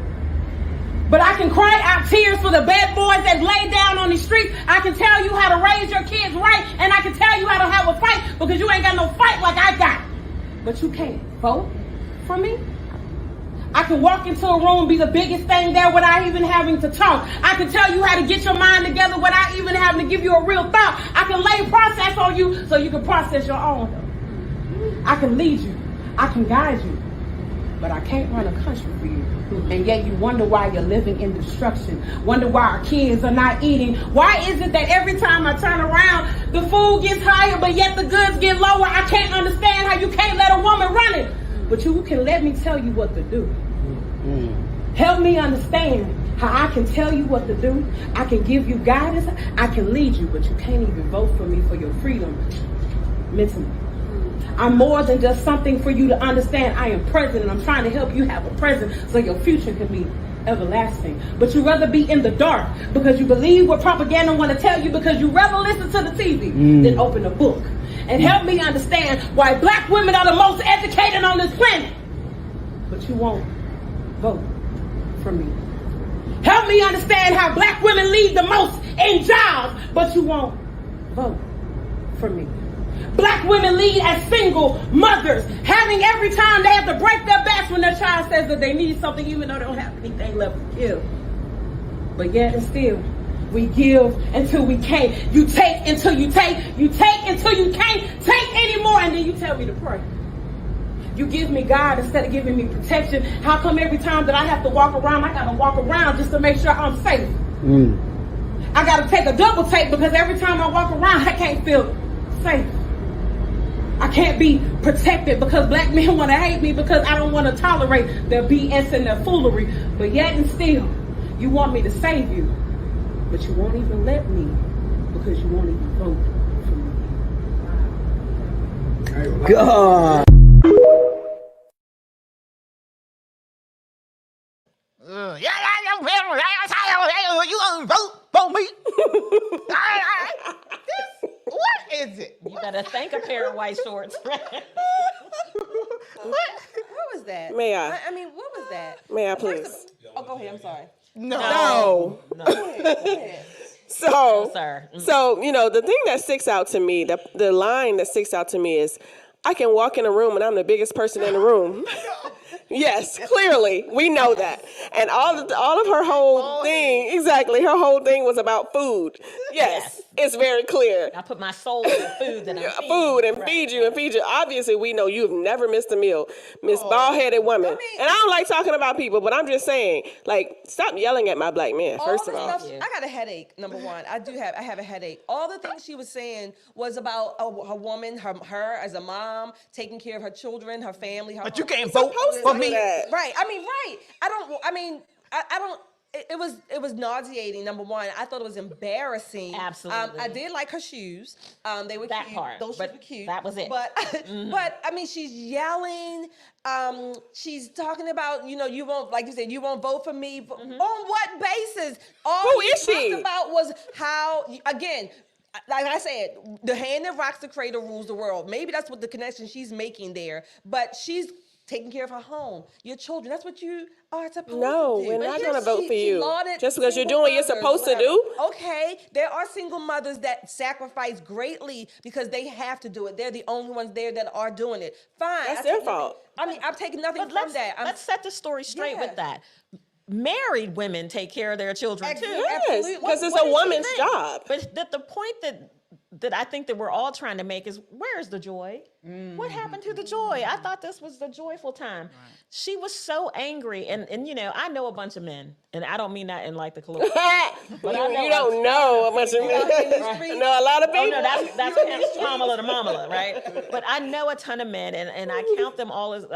But I can cry out tears for the bad boys that lay down on the streets. I can tell you how to raise your kids right, and I can tell you how to have a fight, because you ain't got no fight like I got. But you can't vote for me. I can walk into a room, be the biggest thing there without even having to talk. I can tell you how to get your mind together without even having to give you a real thought. I can lay process on you so you can process your own. I can lead you. I can guide you. But I can't run a country for you. And yet you wonder why you're living in destruction. Wonder why our kids are not eating. Why is it that every time I turn around, the food gets higher, but yet the goods get lower? I can't understand how you can't let a woman run it. But you can let me tell you what to do. Help me understand how I can tell you what to do. I can give you guidance. I can lead you, but you can't even vote for me for your freedom mentally. I'm more than just something for you to understand. I am present, and I'm trying to help you have a present so your future can be everlasting. But you rather be in the dark because you believe what propaganda want to tell you, because you rather listen to the TV than open a book. And help me understand why black women are the most educated on this planet. But you won't vote for me. Help me understand how black women lead the most in jobs, but you won't vote for me. Black women lead as single mothers, having every time they have to break their backs when their child says that they need something, even though they don't have anything left to give. But yet and still, we give until we can't. You take until you take. You take until you can't take anymore, and then you tell me to pray. You give me God instead of giving me protection. How come every time that I have to walk around, I gotta walk around just to make sure I'm safe? I gotta take a double take because every time I walk around, I can't feel safe. I can't be protected because black men want to hate me because I don't want to tolerate their BS and their foolery. But yet and still, you want me to save you, but you won't even let me because you won't even vote for me. God. You gonna vote for me? What is it? You better thank a pair of white shorts. What was that? May I? I mean, what was that? May I please? Oh, go ahead. I'm sorry. No. Go ahead. So, Sir. so you know, the thing that sticks out to me, the line that sticks out to me is, I can walk in a room and I'm the biggest person in the room. Yes, clearly, we know that. And all of her whole thing, exactly, her whole thing was about food. Yes, it's very clear. I put my soul in the food that I'm feeding. Food and feed you and feed you. Obviously, we know you've never missed a meal, Miss Bald-Headed Woman. And I don't like talking about people, but I'm just saying, like, stop yelling at my black man, first of all. I got a headache, number one. I have a headache. All the things she was saying was about a woman, her as a mom, taking care of her children, her family, her But you can't vote for me. Right. I mean, right. I don't. It was nauseating. Number one, I thought it was embarrassing. Absolutely. I did like her shoes. They were that cute. part. Those shoes were cute. That was it. But but I mean, she's yelling. She's talking about, you won't, like you said, you won't vote for me. On what basis? Who is she? Talked about was how, again, like I said, the hand that rocks the cradle rules the world. Maybe that's what the connection she's making there. But she's taking care of her home, your children. That's what you are supposed to do. No, we're not going to vote for you. lauded Just because you're single doing what you're mothers, supposed to do. Okay, there are single mothers that sacrifice greatly because they have to do it. They're the only ones there that are doing it. Fine. That's their fault. I mean, I'm taking nothing from that. Let's set the story straight with that. Married women take care of their children too. Yes, because it's a woman's job. But the point that I think that we're all trying to make is, where's the joy? What happened to the joy? I thought this was the joyful time. Right. She was so angry, and I know a bunch of men, and I don't mean that in like the colloquial. But you don't know a bunch of men. I know a lot of people. Oh, no, that's Kamala to Mamala, right? But I know a ton of men, and I count them all as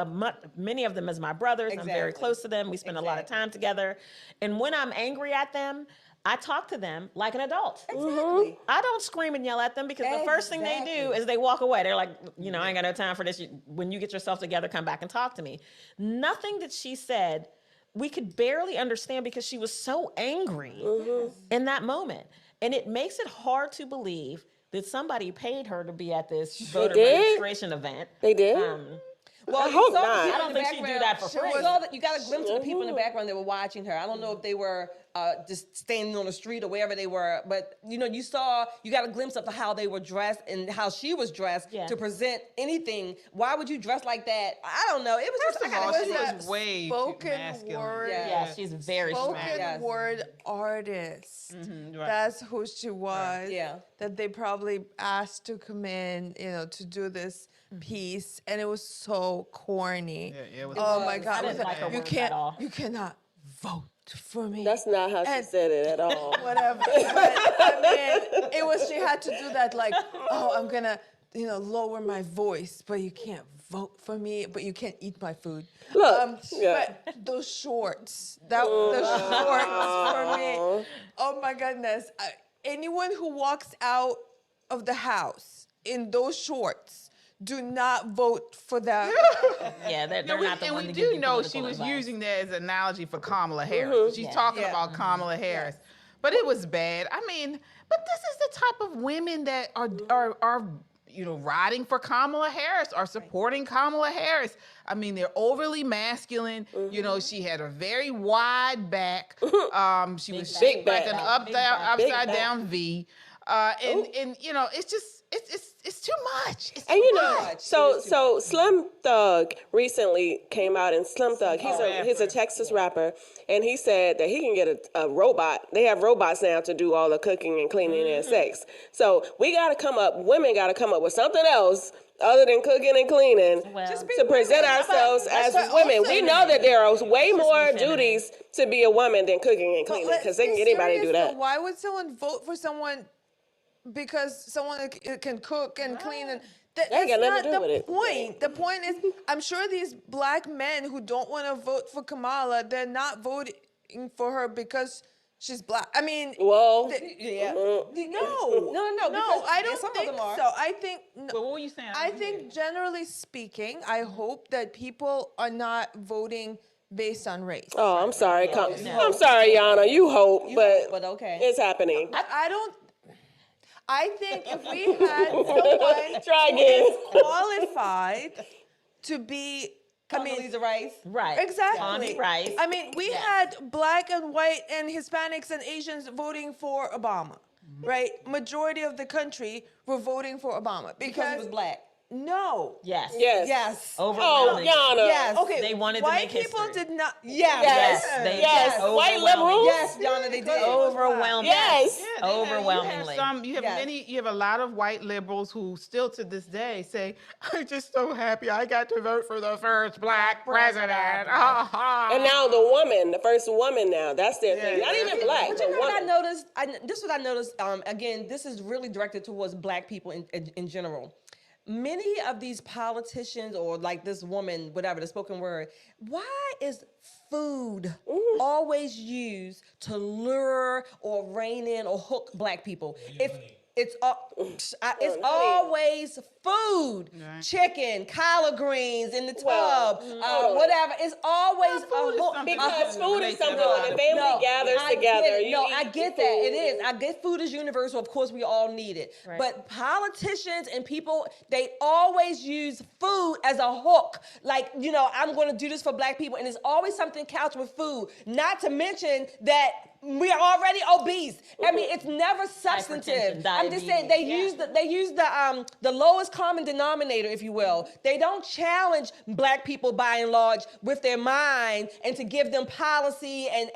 many of them as my brothers. Exactly. I'm very close to them. We spend a lot of time together, and when I'm angry at them, I talk to them like an adult. Exactly. I don't scream and yell at them because the first thing they do is they walk away. They're like, I ain't got no time for this. When you get yourself together, come back and talk to me. Nothing that she said, we could barely understand because she was so angry in that moment. And it makes it hard to believe that somebody paid her to be at this voter registration event. They did? Well, I you hope saw the not. people I don't in the think she'd do background. that for free. You got a glimpse of the people in the background that were watching her. I don't know if they were just standing on the street or wherever they were, but you got a glimpse of how they were dressed and how she was dressed to present anything. Why would you dress like that? I don't know. It was First just of all, she a was way too spoken masculine. word. Yeah, she's very Spoken smart. Yes. word artist. Right. That's who she was. Yeah. That they probably asked to come in, to do this piece, and it was so corny. Yeah, it was. Oh my was. God! I didn't like her you words can't. at all. You cannot vote for me. That's not how she And- said it at all. Whatever. But I mean, it was. She had to do that. Like, oh, I'm gonna, lower my voice, but you can't vote for me, but you can't eat my food. Look, yeah. But those shorts, the shorts for me. Oh my goodness! Anyone who walks out of the house in those shorts, do not vote for them. Yeah, they're No, not the and one we to give do you know political she was advice. using that as an analogy for Kamala Harris. She's talking about Kamala Harris. But it was bad. I mean, but this is the type of women that are riding for Kamala Harris, are supporting Kamala Harris. I mean, they're overly masculine. She had a very wide back. She was shaped like an upside down V. And it's just it's too much. It's And too much. so Slim Thug recently came out, and Slim Thug, he's a Texas rapper, and he said that he can get a robot. They have robots now to do all the cooking and cleaning and sex. So women got to come up with something else other than cooking and cleaning to present ourselves as women. We know that there are way more duties to be a woman than cooking and cleaning, because they can get anybody to do that. Why would someone vote for someone because someone can cook and clean? And That ain't got nothing to do with it. Point. The point is, I'm sure these black men who don't want to vote for Kamala, they're not voting for her because she's black. I mean, Well, no, because I don't some of think them are. so. I think. Well, what were you saying? I think generally speaking, I hope that people are not voting based on race. oh, I'm sorry. I'm sorry, Yana. You hope, but okay. it's happening. I don't. I think if we had someone Try again. qualified to be, Condoleezza Rice. Right. exactly. Connie Rice. I mean, we had black and white and Hispanics and Asians voting for Obama, right? Majority of the country were voting for Obama Because he was black. No. Yes. Yes. Yes. Oh, Overwhelming. Yana. Yes. Okay. They wanted to white make people history. did not. Yes. Yes. White Overwhelming. liberals. Yes, Donna, they did. Overwhelming. Yes. Overwhelmingly. You have a lot of white liberals who still to this day say, "I'm just so happy I got to vote for the first black president." And now the first woman now, that's their thing. Not even black, But but you know what I woman. noticed? This is what I noticed. Again, this is really directed towards black people in general. Many of these politicians, or like this woman, whatever, the spoken word, why is food always used to lure or rein in or hook black people? It's always food, chicken, collard greens in the tub, whatever. It's always a hook. Because food is something when the family gathers together. I get that. It is. I get food is universal. Of course, we all need it. Right. But politicians and people, they always use food as a hook. Like, I'm going to do this for black people. And there's always something couched with food. Not to mention that we are already obese. I mean, it's never substantive. Hypertension, I'm just saying they use the lowest common denominator, if you will. They don't challenge black people by and large with their mind and to give them policy and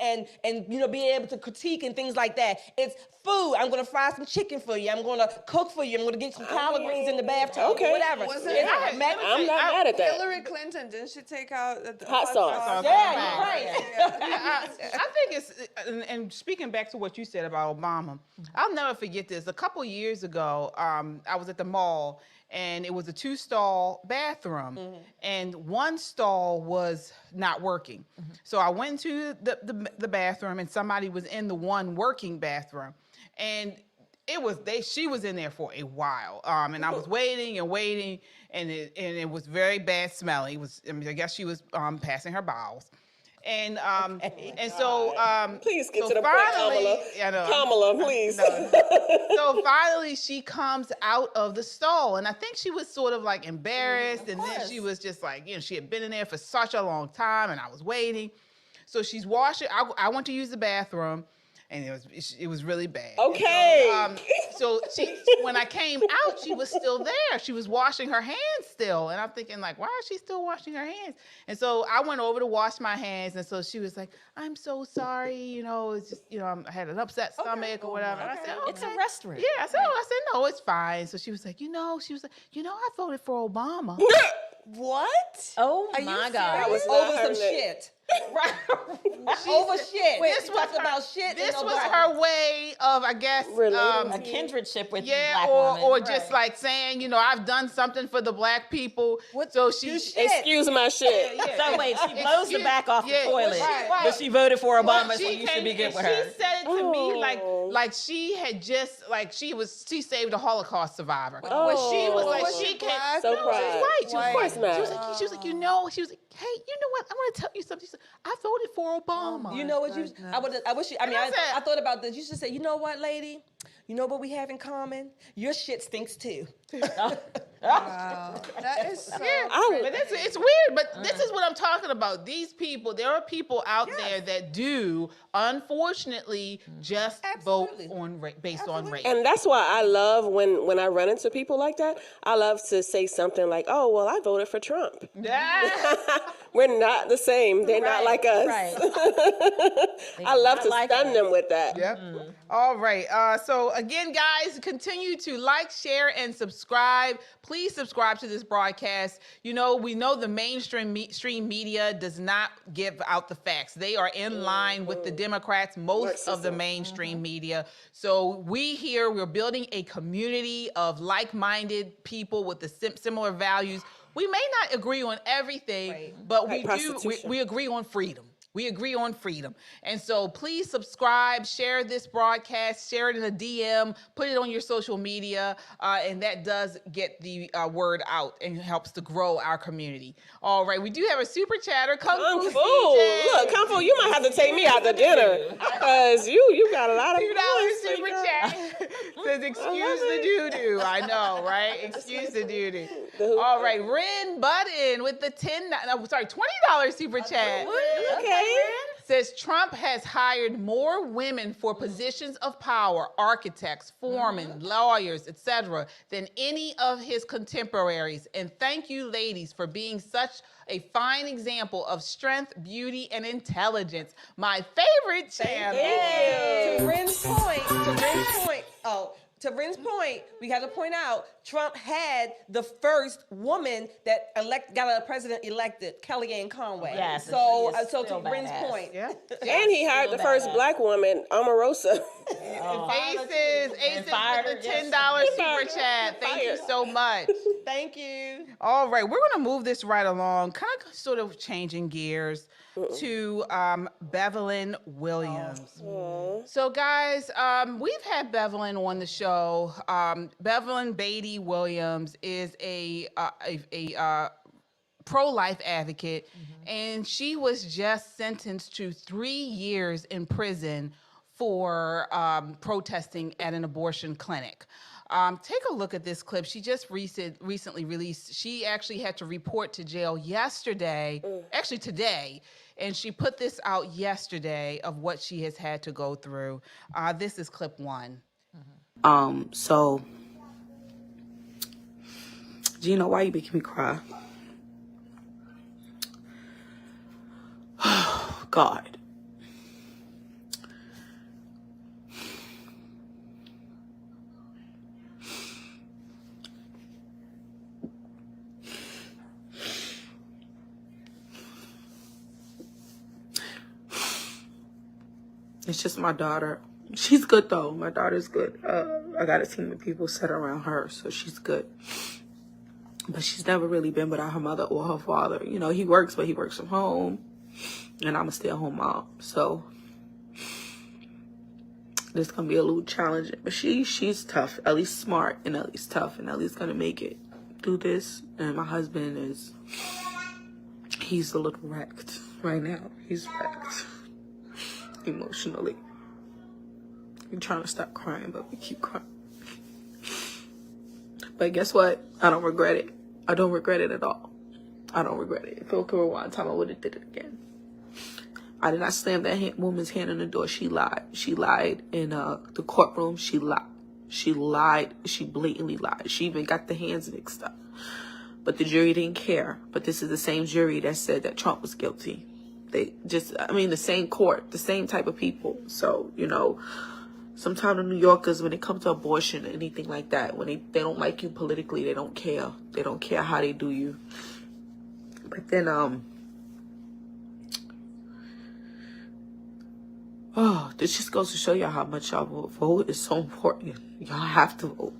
be able to critique and things like that. It's food. I'm gonna fry some chicken for you. I'm gonna cook for you. I'm gonna get some collard greens in the bathtub. Okay. Whatever. I'm not mad at that. Hillary Clinton, didn't she take out the Hot sauce. Yeah, you're right. I think it's, and speaking back to what you said about Obama, I'll never forget this. A couple years ago, I was at the mall, and it was a 2-stall bathroom, and one stall was not working. So I went to the bathroom, and somebody was in the one working bathroom, and she was in there for a while, and I was waiting, and it was very bad smelling. I guess she was passing her bowels. And so Please get so to the point, finally, Kamala. I know. Kamala, please. So finally she comes out of the stall, and I think she was sort of like embarrassed, and then she was just like, she had been in there for such a long time, and I was waiting. So she's washing. I went to use the bathroom, and it was really bad. Okay. So when I came out, she was still there. She was washing her hands still, and I'm thinking like, why is she still washing her hands? And so I went over to wash my hands, and so she was like, I'm so sorry. It's just I had an upset stomach or whatever. And I said, okay. It's a restaurant. Yeah, I said no, it's fine. So she was like, I voted for Obama. What? Oh Are you my God. That was Over not her some name. shit. Right. Over shit. This was Talk about shit. This and was Obama. her way of, I guess, Relating A kindredship with yeah, black or women. or just like saying, I've done something for the black people. So she, Excuse my shit. So wait, she blows the back off the yeah, toilet, right. but she voted for Obama, Well, so you should be good with she her. said it to me Oh. like she had just she saved a Holocaust survivor. Oh. But she was like Was she she came. black? So No, proud. she's white. She was Of course white. not. She was like, hey, you know what? I want to tell you something. She said, I voted for Obama. You know what you? I wish you. I mean, I said- I thought about this. You should say, you know what, lady? You know what we have in common? Your shit stinks too. Wow. That is so But it's weird, but this is what I'm talking about. These people, there are people out there that do, unfortunately, just Absolutely. vote on based on race. And that's why I love when I run into people like that. I love to say something like, "Oh, well, I voted for Trump." We're not the same. They're not like us. Right. I love to like stun us. them with that. Yep. All right. So again, guys, continue to like, share, and subscribe. Please subscribe to this broadcast. We know the mainstream media does not give out the facts. They are in line with the Democrats, most of the mainstream media. So we're building a community of like-minded people with the similar values. We may not agree on everything, but we agree on freedom. We agree on freedom. And so please subscribe, share this broadcast, share it in a DM, put it on your social media, and that does get the word out and helps to grow our community. All right, we do have a super chatter. Kung Fu. Look, Kung Fu, you might have to take me out to dinner because you got a lot of $2 super chat. Says, excuse the doo-doo. I know, right? Excuse the doo-doo. All right, Ren Budden with the $20 super chat. Okay. Says Trump has hired more women for positions of power, architects, foremen, lawyers, etc., than any of his contemporaries. And thank you, ladies, for being such a fine example of strength, beauty, and intelligence. My favorite channel. To Ren's point, we got to point out Trump had the first woman that got a president elected, Kellyanne Conway. Yes, So and she is to still Ren's badass. point, And he hired the first black woman, Omarosa. Aces with the $10 super chat. Thank you so much. thank you. All right, we're going to move this right along, kind of sort of changing gears to Bevelyn Williams. So, guys, we've had Bevelyn on the show. Bevelyn Beatty Williams is a pro-life advocate, and she was just sentenced to 3 years in prison for protesting at an abortion clinic. Take a look at this clip. She just recently released. She actually had to report to jail yesterday, actually today, and she put this out yesterday of what she has had to go through. This is clip 1. So, Gina, why you making me cry? Oh, God. It's just my daughter. She's good though. My daughter's good. I got a team of people set around her, so she's good. But she's never really been without her mother or her father. He works, but he works from home, and I'm a stay-at-home mom. So this gonna be a little challenging. But she's tough, at least smart, and at least tough, and at least gonna make it through this. And my husband he's a little wrecked. right now. He's wrecked emotionally. We're trying to stop crying, but we keep crying. But guess what? I don't regret it. I don't regret it at all. I don't regret it. If it could rewind time, I would have did it again. I did not slam that woman's hand on the door. She lied. She lied in the courtroom. She lied. She lied. She blatantly lied. She even got the hands mixed up. But the jury didn't care. But this is the same jury that said that Trump was guilty. They just, I mean, the same court, the same type of people. So, you know, sometimes the New Yorkers, when it comes to abortion or anything like that, when they don't like you politically, they don't care. They don't care how they do you. But then, oh, this just goes to show y'all how much y'all vote is so important. Y'all have to vote.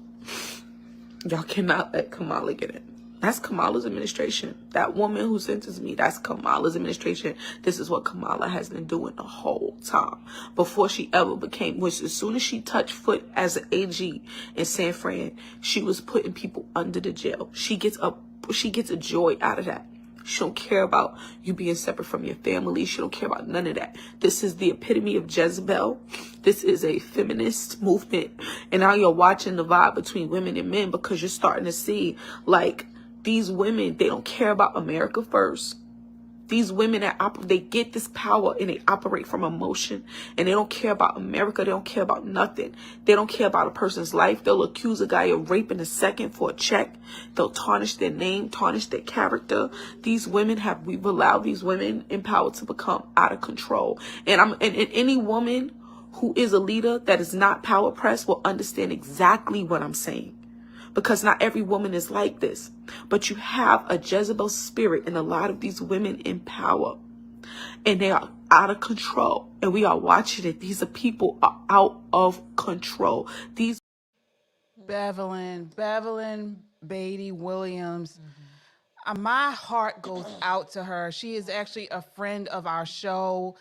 Y'all cannot let Kamala get in. That's Kamala's administration. That woman who sentenced me, that's Kamala's administration. This is what Kamala has been doing the whole time. Before she ever became, which as soon as she touched foot as an AG in San Fran, she was putting people under the jail. She gets a joy out of that. She don't care about you being separate from your family. She don't care about none of that. This is the epitome of Jezebel. This is a feminist movement. And now you're watching the vibe between women and men, because you're starting to see, like, these women, they don't care about America first. These women, they get this power and they operate from emotion, and they don't care about America. They don't care about nothing. They don't care about a person's life. They'll accuse a guy of rape in a second for a check. They'll tarnish their name, tarnish their character. These women we've allowed these women in power to become out of control. And any woman who is a leader that is not power pressed will understand exactly what I'm saying. Because not every woman is like this. But you have a Jezebel spirit in a lot of these women in power. And they are out of control. And we are watching it. These people are out of control. These Bevelyn Beatty Williams. My heart goes out to her. She is actually a friend of our show.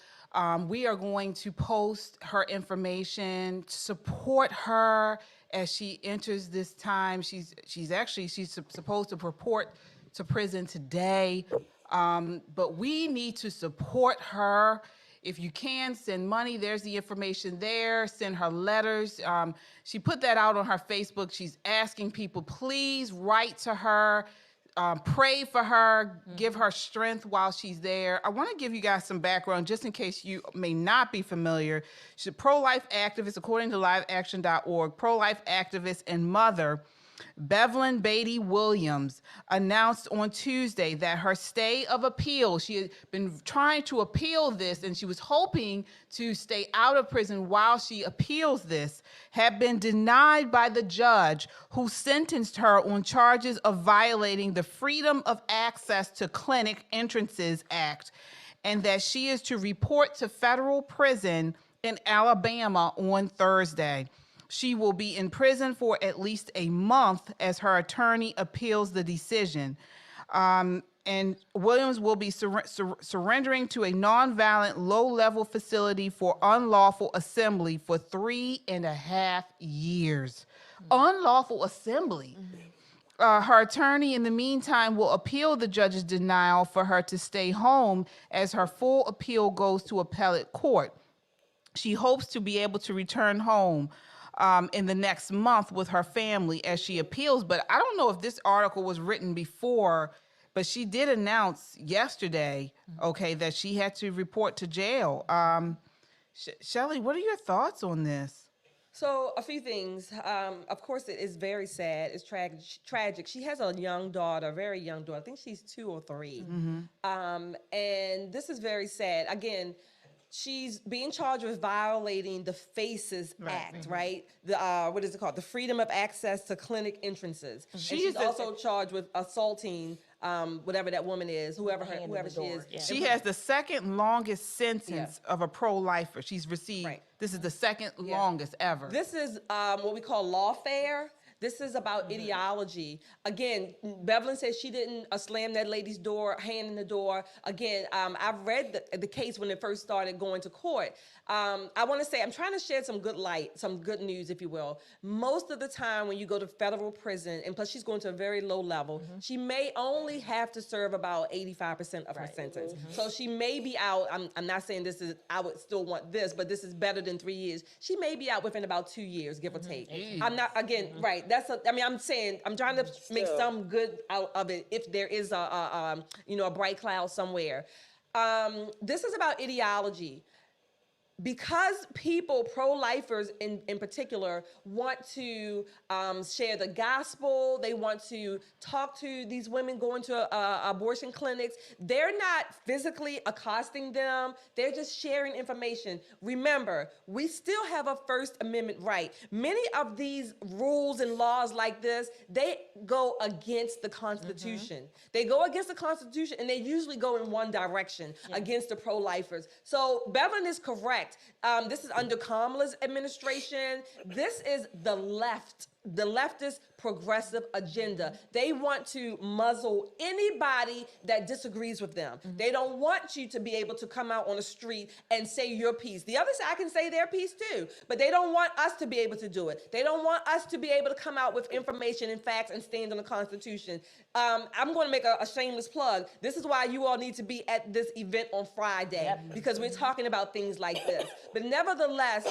We are going to post her information, support her as she enters this time. She's supposed to report to prison today, but we need to support her. If you can, send money. There's the information there. Send her letters. She put that out on her Facebook. She's asking people, please write to her. Pray for her, give her strength while she's there. I want to give you guys some background just in case you may not be familiar. She's a pro-life activist, according to liveaction.org, pro-life activist and mother. Bevelyn Beatty Williams announced on Tuesday that her stay of appeal, she had been trying to appeal this, and she was hoping to stay out of prison while she appeals this, had been denied by the judge who sentenced her on charges of violating the Freedom of Access to Clinic Entrances Act, and that she is to report to federal prison in Alabama on Thursday. She will be in prison for at least a month as her attorney appeals the decision. And Williams will be surrendering to a nonviolent, low-level facility for unlawful assembly for 3.5 years. Unlawful assembly. Her attorney, in the meantime, will appeal the judge's denial for her to stay home as her full appeal goes to appellate court. She hopes to be able to return home in the next month with her family as she appeals. But I don't know if this article was written before, but she did announce yesterday, okay, that she had to report to jail. Shelley, what are your thoughts on this? So a few things. Of course, it is very sad. It's tragic. She has a young daughter, very young daughter. I think she's 2 or 3. And this is very sad. Again, she's being charged with violating the FACES Act, right? The what is it called? The Freedom of Access to Clinic Entrances. She's also charged with assaulting whatever that woman is, whoever she is. Yeah. She has the second longest sentence of a pro-lifer she's received. This is the second longest ever. This is what we call lawfare. This is about ideology. Again, Bevelyn says she didn't slam that lady's hand in the door. Again, I've read the case when it first started going to court. I want to say, I'm trying to shed some good light, some good news, if you will. Most of the time when you go to federal prison, and plus she's going to a very low level, she may only have to serve about 85% of her sentence. So she may be out, I'm not saying this is, I would still want this, but this is better than 3 years. She may be out within about 2 years, give or take. I'm not, again, right, I'm saying, I'm trying to make some good out of it if there is a bright cloud somewhere. This is about ideology. Because people, pro-lifers in particular, want to share the gospel, they want to talk to these women going to abortion clinics, they're not physically accosting them, they're just sharing information. Remember, we still have a First Amendment right. Many of these rules and laws like this, they go against the Constitution. They go against the Constitution, and they usually go in one direction, against the pro-lifers. So Bevelyn is correct. This is under Kamala's administration. This is the leftist progressive agenda. They want to muzzle anybody that disagrees with them. They don't want you to be able to come out on the street and say your piece. The other side can say their piece too, but they don't want us to be able to do it. They don't want us to be able to come out with information and facts and stand on the Constitution. I'm going to make a shameless plug. This is why you all need to be at this event on Friday, because we're talking about things like this. But nevertheless,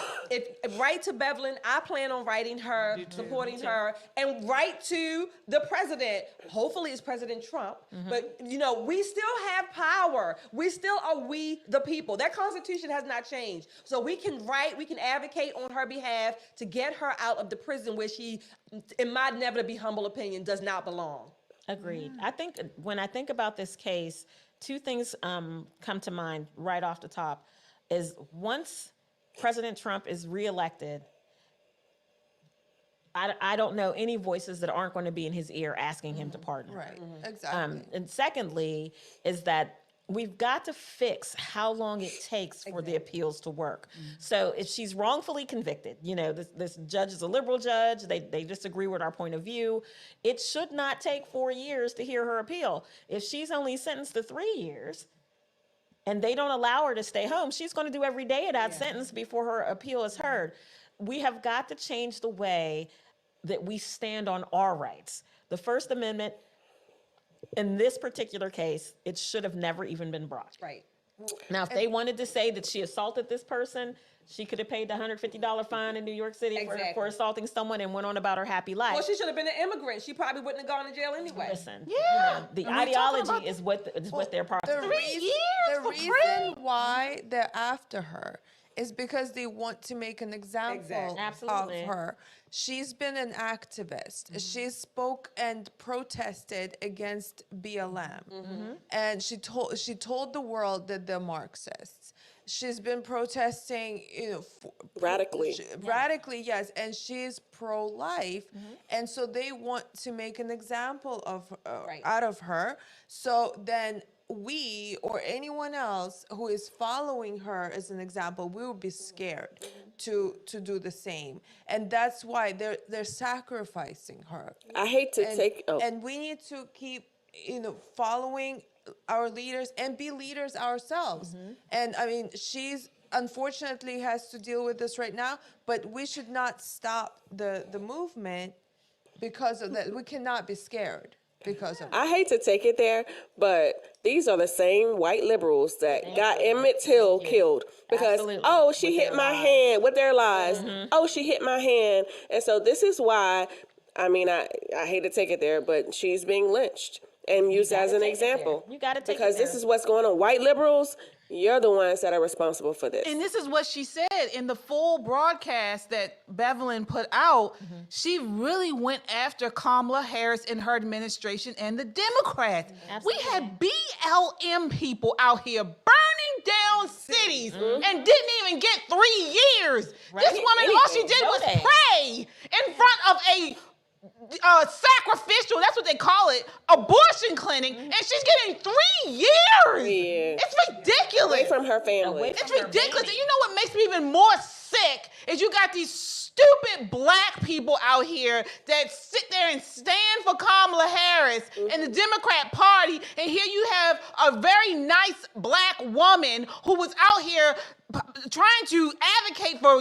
write to Bevelyn. I plan on writing her, supporting her, and write to the president. Hopefully it's President Trump, but we still have power. We still are we the people. That Constitution has not changed. So we can write, we can advocate on her behalf to get her out of the prison where she, in my never to be humble opinion, does not belong. Agreed. I think when I think about this case, two things come to mind right off the top. Is once President Trump is reelected, I don't know any voices that aren't going to be in his ear asking him to pardon. Right, exactly. And secondly, is that we've got to fix how long it takes for the appeals to work. So if she's wrongfully convicted, this judge is a liberal judge, they disagree with our point of view, it should not take 4 years to hear her appeal. If she's only sentenced to 3 years, and they don't allow her to stay home, she's going to do every day of that sentence before her appeal is heard. We have got to change the way that we stand on our rights. The First Amendment, in this particular case, it should have never even been brought. Right. Now, if they wanted to say that she assaulted this person, she could have paid the $150 fine in New York City for assaulting someone and went on about her happy life. Well, she should have been an immigrant. She probably wouldn't have gone to jail anyway. Listen, the ideology is what they're part of. The reason why they're after her is because they want to make an example of her. She's been an activist. She spoke and protested against BLM, and she told the world that they're Marxists. She's been protesting, radically. Radically, yes, and she's pro-life, and so they want to make an example of out of her. So then we or anyone else who is following her as an example, we will be scared to do the same, and that's why they're sacrificing her. I hate to and we need to keep following our leaders and be leaders ourselves. And I mean, she's unfortunately has to deal with this right now, but we should not stop the movement because of that. We cannot be scared because of that. I hate to take it there, but these are the same white liberals that got Emmett Till killed because, she hit my hand with their lies. Oh, she hit my hand. And so this is why, I mean, I hate to take it there, but she's being lynched and used as an example. You got to take it because this is what's going on. White liberals, you're the ones that are responsible for this. And this is what she said in the full broadcast that Bevelyn put out. She really went after Kamala Harris and her administration and the Democrats. We had BLM people out here burning down cities and didn't even get 3 years. This woman, all she did was pray in front of a sacrificial, that's what they call it, abortion clinic, and she's getting 3 years. It's ridiculous. Away from her family. It's ridiculous. And you know what makes me even more sick is you got these stupid black people out here that sit there and stand for Kamala Harris and the Democrat Party, and here you have a very nice black woman who was out here trying to advocate for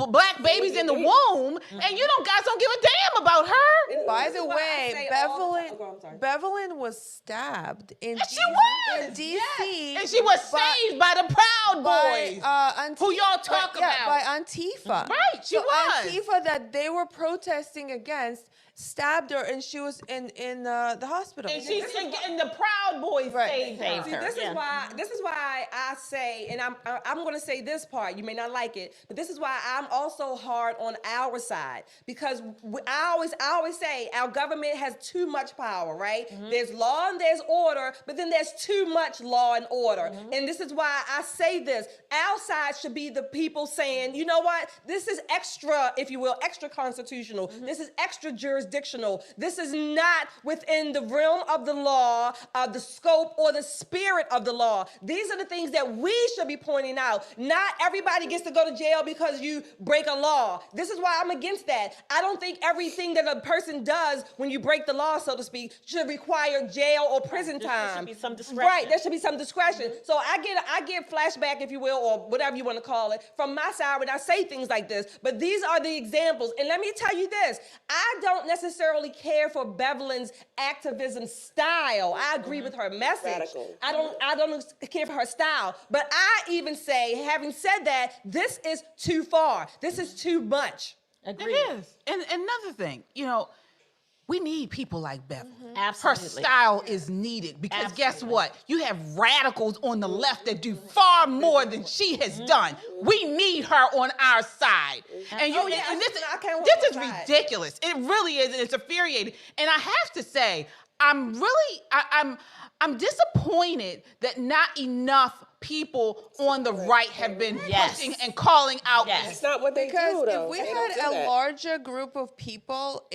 black babies in the womb, and you guys don't give a damn about her. By the way, Bevelyn was stabbed in D.C. And she was saved by the Proud Boys, who y'all talk about. By Antifa. Right, she was. Antifa that they were protesting against stabbed her, and she was in the hospital. And and the Proud Boys saved her. See, this is why I say, and I'm going to say this part. You may not like it, but this is why I'm also hard on our side, because I always say our government has too much power, right? There's law and there's order, but then there's too much law and order. And this is why I say this. Our side should be the people saying, you know what? This is extra, if you will, extra constitutional. This is extra jurisdictional. This is not within the realm of the law, the scope or the spirit of the law. These are the things that we should be pointing out. Not everybody gets to go to jail because you break a law. This is why I'm against that. I don't think everything that a person does when you break the law, so to speak, should require jail or prison time. There should be some discretion. Right, there should be some discretion. So I get flashback, if you will, or whatever you want to call it, from my side when I say things like this. But these are the examples. And let me tell you this. I don't necessarily care for Bevelyn's activism style. I agree with her message. Radical. I don't care for her style. But I even say, having said that, this is too far. This is too much. Agreed. It is. And another thing, we need people like Bevelyn. Absolutely. Her style is needed because guess what? You have radicals on the left that do far more than she has done. We need her on our side. And this is ridiculous. It really is, and it's infuriating. And I have to say, I'm disappointed that not enough people on the right have been pushing and calling out. It's not what they do, though. If we had a larger group of people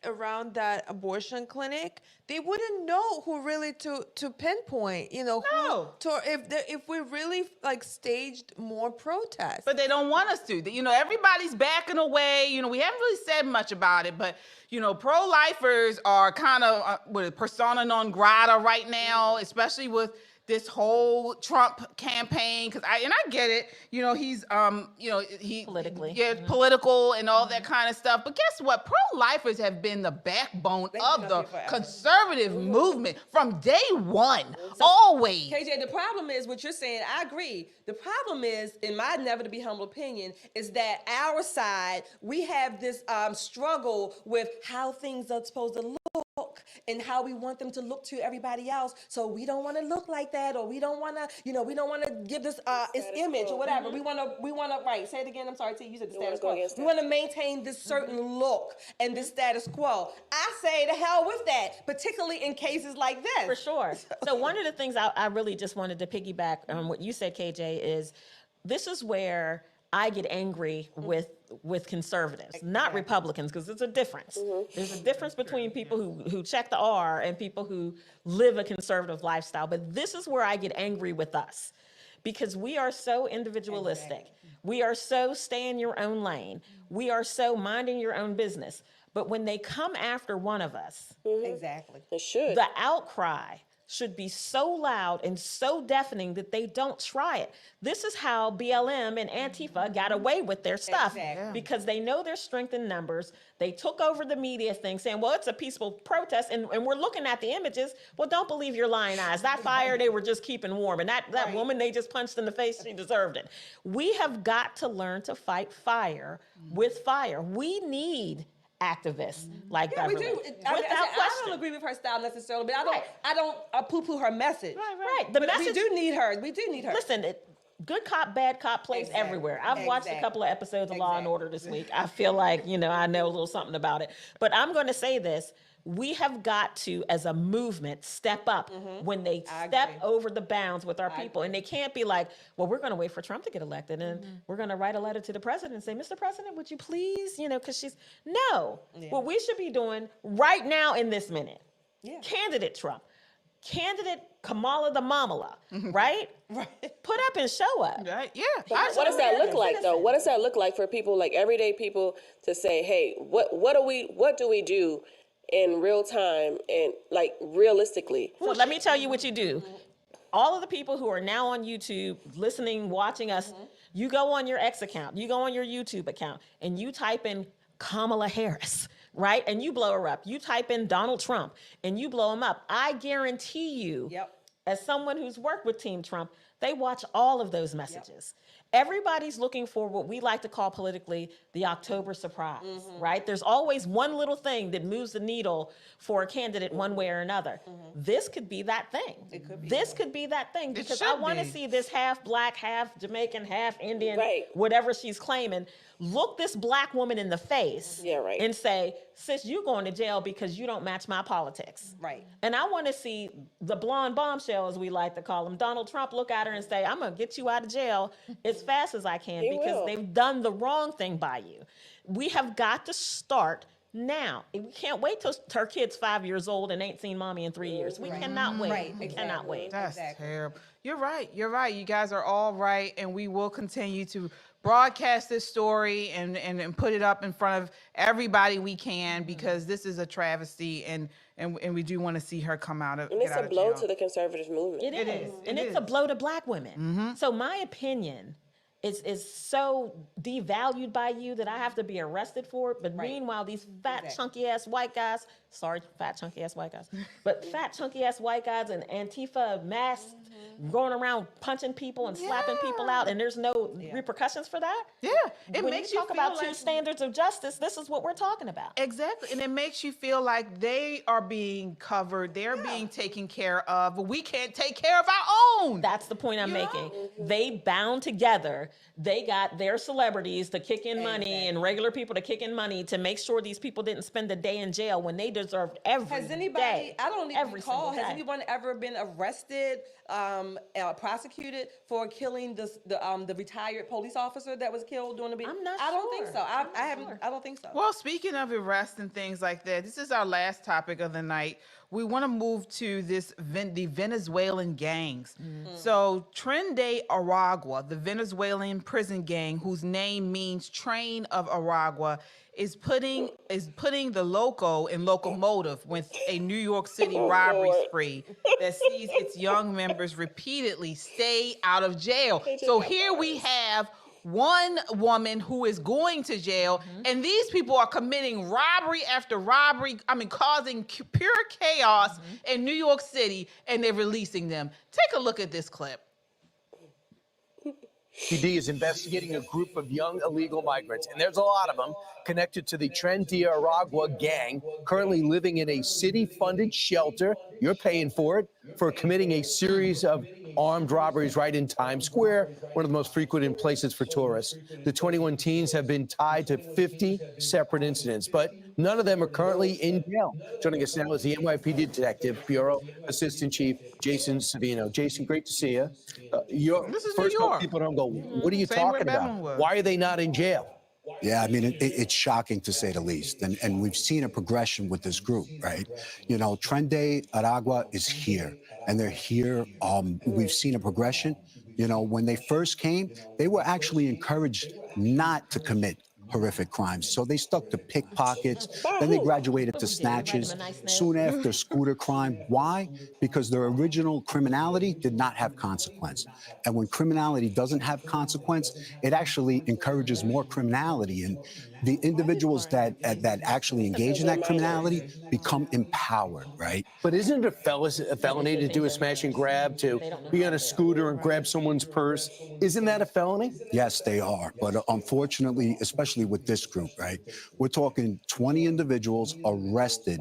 around that abortion clinic, they wouldn't know who really to pinpoint. If we really staged more protests. But they don't want us to. Everybody's backing away. We haven't really said much about it, but pro-lifers are kind of persona non grata right now, especially with this whole Trump campaign, I get it. He's he politically, political and all that kind of stuff. But guess what? Pro-lifers have been the backbone of the conservative movement from day one, always. KJ, the problem is what you're saying. I agree. The problem is, in my never to be humble opinion, is that our side, we have this struggle with how things are supposed to look and how we want them to look to everybody else. So we don't want to look like that, or we don't want to, we don't want to give this its image or whatever. We want to, right? Say it again. I'm sorry, T. You said the status quo. We want to maintain this certain look and this status quo. I say to hell with that, particularly in cases like this. For sure. So one of the things I really just wanted to piggyback on what you said, KJ, is this is where I get angry with conservatives, not Republicans, because there's a difference. There's a difference between people who check the R and people who live a conservative lifestyle. But this is where I get angry with us, because we are so individualistic. Exactly. We are so stay in your own lane. We are so minding your own business. But when they come after one of us, exactly, it should. The outcry should be so loud and so deafening that they don't try it. This is how BLM and Antifa got away with their stuff, because they know their strength in numbers. They took over the media thing saying, well, it's a peaceful protest, and we're looking at the images. Well, don't believe your lying eyes. That fire they were just keeping warm, and that woman they just punched in the face, she deserved it. We have got to learn to fight fire with fire. We need activists like that. We do. I don't agree with her style necessarily, but I don't poo-poo her message. Right. We do need her. We do need her. Listen, good cop, bad cop plays everywhere. I've watched a couple of episodes of Law and Order this week. I feel like, I know a little something about it. But I'm going to say this. We have got to, as a movement, step up when they step over the bounds with our people. And they can't be like, well, we're going to wait for Trump to get elected, and we're going to write a letter to the president and say, Mr. President, would you please, because no. What we should be doing right now in this minute, candidate Trump, candidate Kamala the Mamala, right? Put up and show up. Right? Yeah. What does that look like, though? What does that look like for people, like everyday people, to say, hey, what do we do in real time and like realistically? So let me tell you what you do. All of the people who are now on YouTube, listening, watching us, you go on your X account, you go on your YouTube account, and you type in Kamala Harris, right? And you blow her up. You type in Donald Trump, and you blow him up. I guarantee you, as someone who's worked with Team Trump, they watch all of those messages. Everybody's looking for what we like to call politically the October surprise, right? There's always one little thing that moves the needle for a candidate one way or another. This could be that thing. It could be. This could be that thing, because I want to see this half black, half Jamaican, half Indian, whatever she's claiming, look this black woman in the face and say, sis, you going to jail because you don't match my politics. Right. And I want to see the blonde bombshell, as we like to call him, Donald Trump, look at her and say, I'm going to get you out of jail as fast as I can because they've done the wrong thing by you. We have got to start now. We can't wait till her kid's 5 years old and ain't seen mommy in 3 years. We cannot wait. We cannot wait. That's terrible. You're right. You're right. You guys are all right. And we will continue to broadcast this story and put it up in front of everybody we can, because this is a travesty, and we do want to see her come out of. And it's a blow to the conservative movement. It is. And it's a blow to black women. So my opinion is so devalued by you that I have to be arrested for it. But meanwhile, these fat, chunky ass white guys, sorry, fat, chunky ass white guys, but fat, chunky ass white guys and Antifa masks going around punching people and slapping people out, and there's no repercussions for that? Yeah. It when makes you you talk feel about like two standards of justice, this is what we're talking about. Exactly. And it makes you feel like they are being covered, they're being taken care of, but we can't take care of our own. That's the point I'm making. They bound together. They got their celebrities to kick in money and regular people to kick in money to make sure these people didn't spend a day in jail when they deserved every Has anybody, day, I don't even recall, has day. anyone ever been arrested, prosecuted for killing the retired police officer that was killed during the I'm not I don't think sure. so. I don't think so. Well, speaking of arrests and things like that, this is our last topic of the night. We want to move to the Venezuelan gangs. So Tren de Aragua, the Venezuelan prison gang, whose name means train of Aragua, is putting the loco in locomotive with a New York City robbery spree that sees its young members repeatedly stay out of jail. So here we have one woman who is going to jail, and these people are committing robbery after robbery, causing pure chaos in New York City, and they're releasing them. Take a look at this clip. PD is investigating a group of young illegal migrants, and there's a lot of them connected to the Tren de Aragua gang, currently living in a city-funded shelter. You're paying for it, for committing a series of armed robberies right in Times Square, one of the most frequented places for tourists. The 21 teens have been tied to 50 separate incidents, but none of them are currently in jail. Joining us now is the NYPD Detective Bureau Assistant Chief Jason Savino. Jason, great to see you. This is First New York. people don't go, what are you Same talking where about? Bevelyn was. Why are they not in jail? Yeah, I mean, it's shocking to say the least. And we've seen a progression with this group, right? You know, Tren de Aragua is here, and they're here. We've seen a progression. You know, when they first came, they were actually encouraged not to commit horrific crimes. So they stuck to pickpockets, then they graduated to snatches, soon after scooter crime. Why? Because their original criminality did not have consequence. And when criminality doesn't have consequence, it actually encourages more criminality. And the individuals that actually engage in that criminality become empowered, right? But isn't it a felony to do a smash and grab, to be on a scooter and grab someone's purse? Isn't that a felony? Yes, they are. But unfortunately, especially with this group, right, we're talking 20 individuals arrested,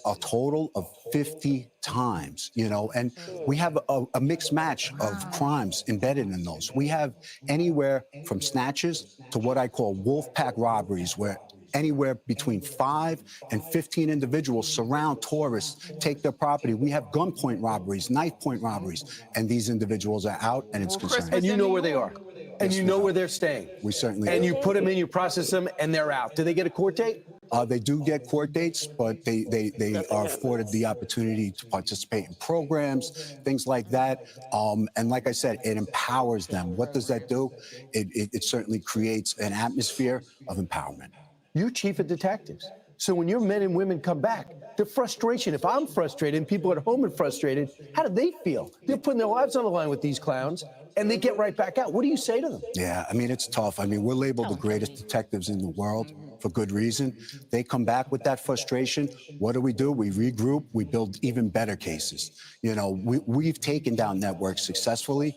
a total of 50 times, you know, and we have a mixed match of crimes embedded in those. We have anywhere from snatches to what I call wolf pack robberies, where anywhere between 5 and 15 individuals surround tourists, take their property. We have gunpoint robberies, knife point robberies, and these individuals are out, and it's concerning. And you know where they are. And you know where they're staying. We certainly And do. you put them in, you process them, and they're out. Do they get a court date? They do get court dates, but they are afforded the opportunity to participate in programs, things like that. And like I said, it empowers them. What does that do? It certainly creates an atmosphere of empowerment. You're chief of detectives. So when your men and women come back, the frustration, if I'm frustrated and people at home are frustrated, how do they feel? They're putting their lives on the line with these clowns, and they get right back out. What do you say to them? Yeah, I mean, it's tough. I mean, we're labeled the greatest detectives in the world for good reason. They come back with that frustration. What do? We regroup. We build even better cases. You know, we've taken down networks successfully.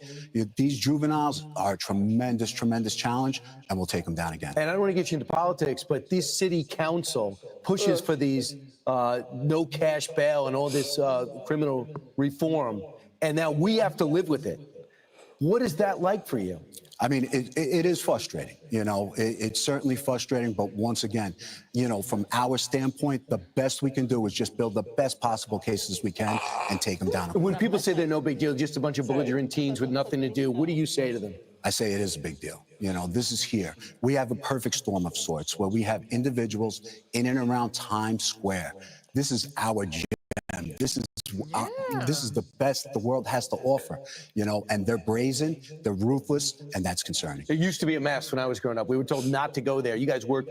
These juveniles are a tremendous, tremendous challenge, and we'll take them down again. And I don't want to get you into politics, but this city council pushes for these no cash bail and all this criminal reform, and now we have to live with it. What is that like for you? I mean, it is frustrating. You know, it's certainly frustrating. But once again, you know, from our standpoint, the best we can do is just build the best possible cases we can and take them down. When people say they're no big deal, just a bunch of belligerent teens with nothing to do, what do you say to them? I say it is a big deal. You know, this is here. We have a perfect storm of sorts where we have individuals in and around Times Square. This is our gem. This is the best the world has to offer, you know, and they're brazen, they're ruthless, and that's concerning. It used to be a mess when I was growing up. We were told not to go there. You guys work.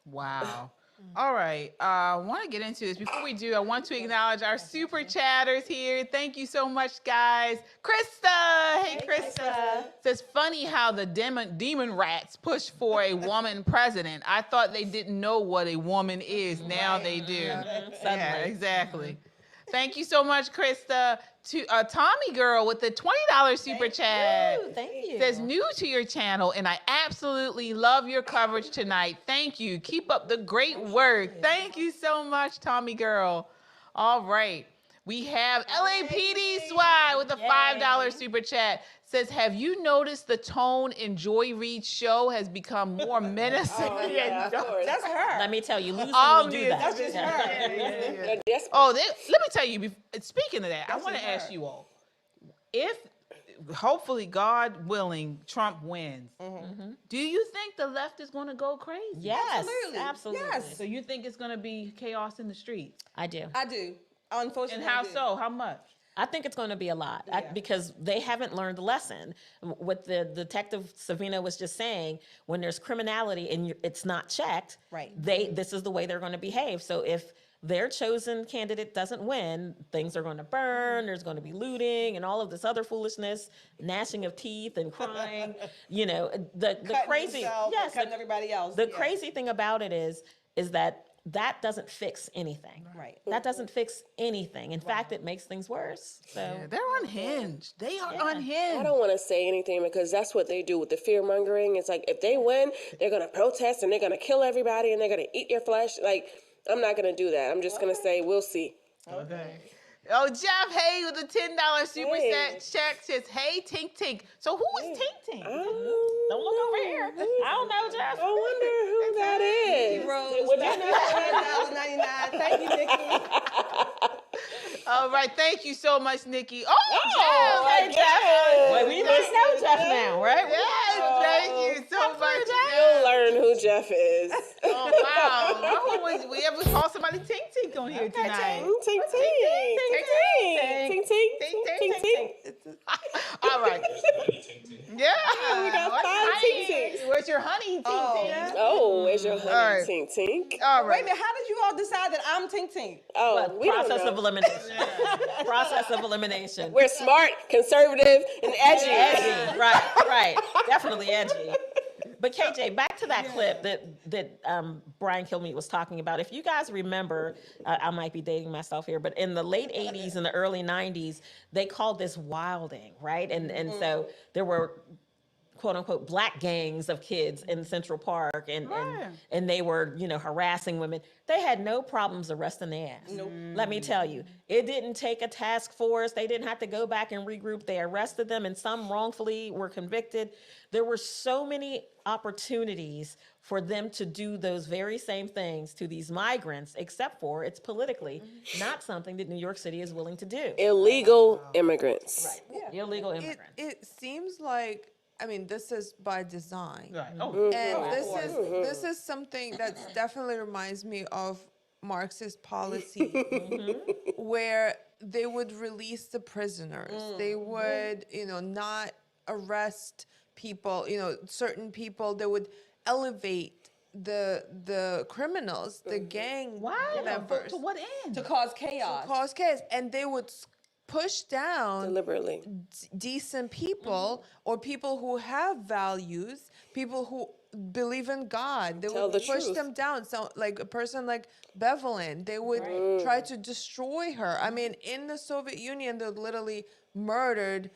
Wow. All right. I want to get into this. Before we do, I want to acknowledge our super chatters here. Thank you so much, guys. Krista. Hey, Krista. Says, funny how the demon rats push for a woman president. I thought they didn't know what a woman is. Now they do. Yeah, exactly. Thank you so much, Krista. To Tommy Girl with the $20 super chat. Thank you. Says, new to your channel, and I absolutely love your coverage tonight. Thank you. Keep up the great work. Thank you so much, Tommy Girl. All right. We have LAPD SWAT with a $5 super chat. Says, have you noticed the tone in Joy Reid's show has become more menacing? Oh, yeah, of course. That's her. Let me tell you, losing will do that. That's just her. Oh, let me tell you, speaking of that, I want to ask you all, if hopefully, God willing, Trump wins, do you think the left is going to go crazy? Yes, absolutely. Yes. So you think it's going to be chaos in the streets? I do. I do. Unfortunately, And how I do. so? How much? I think it's going to be a lot because they haven't learned the lesson. What the detective Savina was just saying, when there's criminality and it's not checked, Right. This is the way they're going to behave. So if their chosen candidate doesn't win, things are going to burn, there's going to be looting and all of this other foolishness, gnashing of teeth and crying. You know, the crazy, yes, cutting everybody else. The crazy thing about it is that doesn't fix anything. Right. That doesn't fix anything. In fact, it makes things worse. So Yeah, they're unhinged. They are unhinged. I don't want to say anything because that's what they do with the fear mongering. It's like if they win, they're going to protest and they're going to kill everybody and they're going to eat your flesh. Like, I'm not going to do that. I'm just going to say, we'll see. Okay. Oh, Jeff Hay with a $10 super check says, hey, Tink Tink. So who is Tink Tink? don't look over here. I don't know, Jeff. I wonder who that is. $99. Thank you, Nikki. All right, thank you so much, Nikki. Oh, Okay, Jeff. Well, we must know Jeff now, right? Yes, thank you so much. You'll learn who Jeff is. Oh, wow. We ever call somebody Tink Tink on here tonight? Tink Tink. Tink Tink. All right. Yeah. We got 5 Tink Tinks. Where's your honey, Tink Tink? Oh, where's your honey, right. Tink Tink? All Wait a right. minute, how did you all decide that I'm Tink Tink? Oh, we don't Process know. of elimination. Process of elimination. We're smart, conservative, and edgy. Edgy. Right. Definitely edgy. But KJ, back to that clip that Brian Kilmeade was talking about. If you guys remember, I might be dating myself here, but in the late 80s and the early 90s, they called this wilding, right? And so there were quote unquote black gangs of kids in Central Park and they were, harassing women. They had no problems arresting their ass. Nope. Let me tell you, it didn't take a task force. They didn't have to go back and regroup. They arrested them and some wrongfully were convicted. There were so many opportunities for them to do those very same things to these migrants, except for it's politically not something that New York City is willing to do. Illegal immigrants. Illegal immigrants. It seems like I mean, this is by design. Right. Oh, And this is something that definitely reminds me of Marxist policy, where they would release the prisoners. They would, not arrest people, certain people. They would elevate the criminals, the gang members. To what end? To cause chaos. And they would push down Deliberately. decent people or people who have values, people who believe in God. They Tell would the push truth. them down. So like a person like Bevelyn, they would try to destroy her. I mean, in the Soviet Union, they literally murdered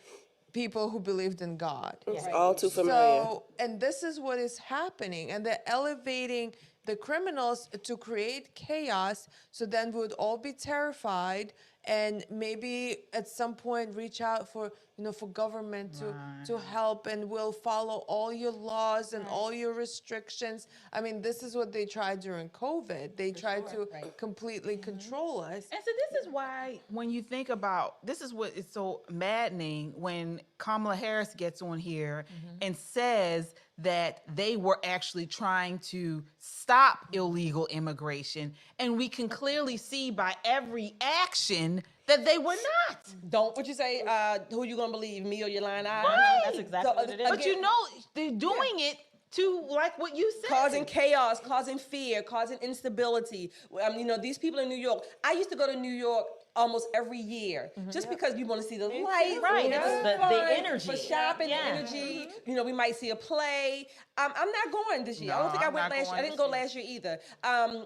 people who believed in God. It's all too familiar. So, and this is what is happening. And they're elevating the criminals to create chaos, so then we would all be terrified and maybe at some point reach out for for government to help, and we'll follow all your laws and all your restrictions. I mean, this is what they tried during COVID. They tried to completely control us. And so this is why when you think about, this is what is so maddening when Kamala Harris gets on here and says that they were actually trying to stop illegal immigration. And we can clearly see by every action that they were not. Don't what you say, who you gonna believe, me or your lying eye? Right. That's exactly what it is. But you know, they're doing it to, like what you said. Causing chaos, causing fear, causing instability. These people in New York, I used to go to New York almost every year, just because you want to see the lights, Right, the energy. for shopping, Yeah. the energy. We might see a play. I'm not going this year. I don't think I went last year. I didn't go last year either.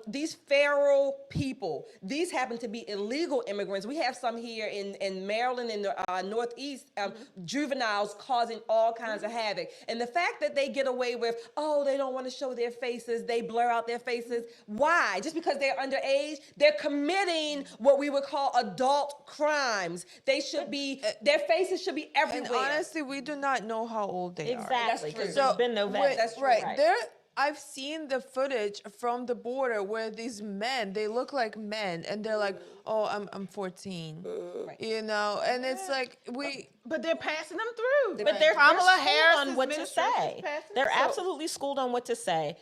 These feral people, these happen to be illegal immigrants. We have some here in Maryland, in the Northeast, juveniles causing all kinds of havoc. And the fact that they get away with, they don't want to show their faces, they blur out their faces. Why? Just because they're underage? They're committing what we would call adult crimes. They should be, their faces should be everywhere. And honestly, we do not know how old they are. Exactly, because true. there's been no vet. That's true. Right. I've seen the footage from the border where these men, they look like men, and they're like, "Oh, I'm 14," and it's like But they're passing them through. But they're Kamala schooled Harris on what to say. They're absolutely schooled on what to say.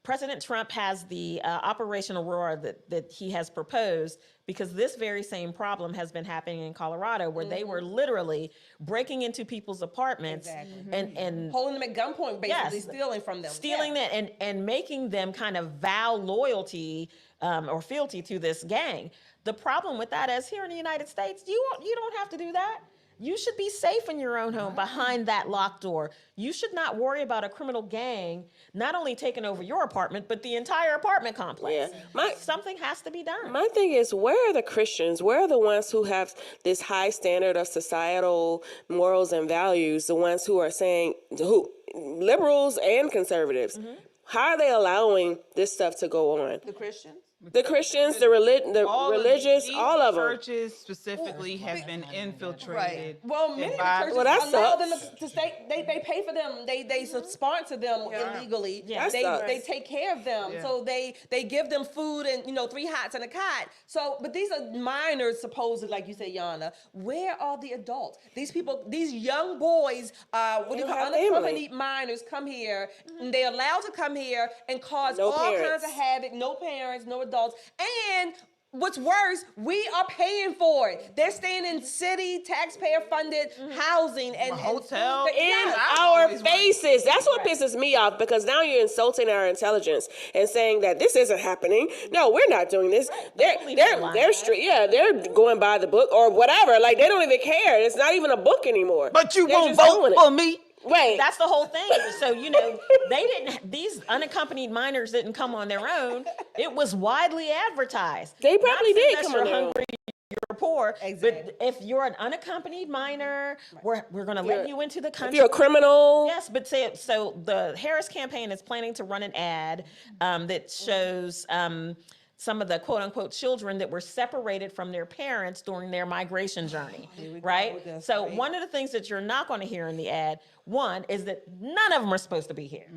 President Trump has the Operation Aurora that he has proposed, because this very same problem has been happening in Colorado, where they were literally breaking into people's apartments and holding them at gunpoint, basically stealing from them. Stealing that and making them kind of vow loyalty or fealty to this gang. The problem with that is here in the United States, you don't have to do that. You should be safe in your own home behind that locked door. You should not worry about a criminal gang not only taking over your apartment, but the entire apartment complex. Something has to be done. My thing is, where are the Christians? Where are the ones who have this high standard of societal morals and values? The ones who are saying, liberals and conservatives, how are they allowing this stuff to go on? the Christians. The Christians, the religious, all of them. Churches specifically have been infiltrated. Well, many by- churches Well, that allow them sucks. to stay. They pay for them. They sponsor them illegally. Yeah. That sucks. They take care of them. So they give them food and 3 hots and a cot. So, but these are minors, supposedly, like you said, Yana. Where are the adults? These people, these young boys, what do you call have family. unaccompanied minors, come here, and they're allowed to come here and cause No all parents. kinds of havoc. No parents, no adults, and what's worse, we are paying for it. They're staying in city taxpayer-funded housing and hotel. and- In Yeah. our faces. That's what pisses me off, because now you're insulting our intelligence and saying that this isn't happening. No, we're not doing this. They're they're going by the book or whatever. Like, they don't even care. It's not even a book anymore. But you They're won't just doing vote it. for me. Right. That's the whole thing. So, these unaccompanied minors didn't come on their own. It was widely advertised. They probably Not did unless come on you're their own. hungry, you're poor. Exactly. But if you're an unaccompanied minor, we're going to let you into the If country. you're a criminal. Yes, but so the Harris campaign is planning to run an ad that shows some of the quote unquote children that were separated from their parents during their migration journey, right? So one of the things that you're not going to hear in the ad, one, is that none of them are supposed to be here.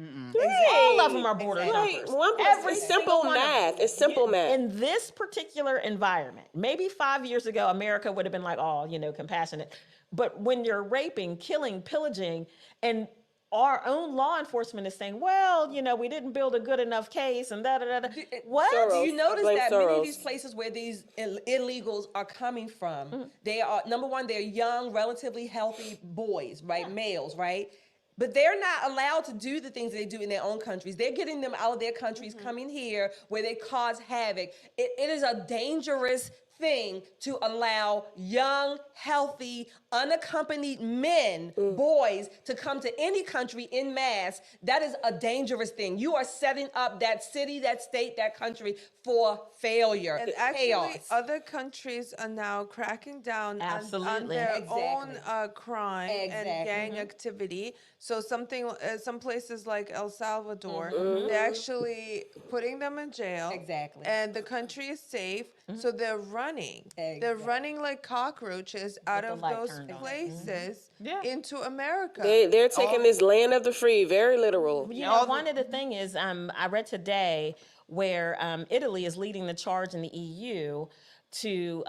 All of them are border jumpers. It's simple math. It's simple math. In this particular environment, maybe 5 years ago, America would have been like, oh, compassionate. But when you're raping, killing, pillaging, and our own law enforcement is saying, well, we didn't build a good enough case and da-da-da-da. What? Do you notice that many of these places where these illegals are coming from, they are, number one, they're young, relatively healthy boys, right? Males, right? But they're not allowed to do the things they do in their own countries. They're getting them out of their countries, coming here where they cause havoc. It is a dangerous thing to allow young, healthy, unaccompanied men, boys, to come to any country in mass. That is a dangerous thing. You are setting up that city, that state, that country for failure. And actually, chaos. other countries are now cracking down on their own crime and gang activity. So some places like El Salvador, they're actually putting them in jail. Exactly. And the country is safe. So they're running. They're running like cockroaches out of those places into America. They're taking this land of the free very literal. One of the things is, I read today where Italy is leading the charge in the EU to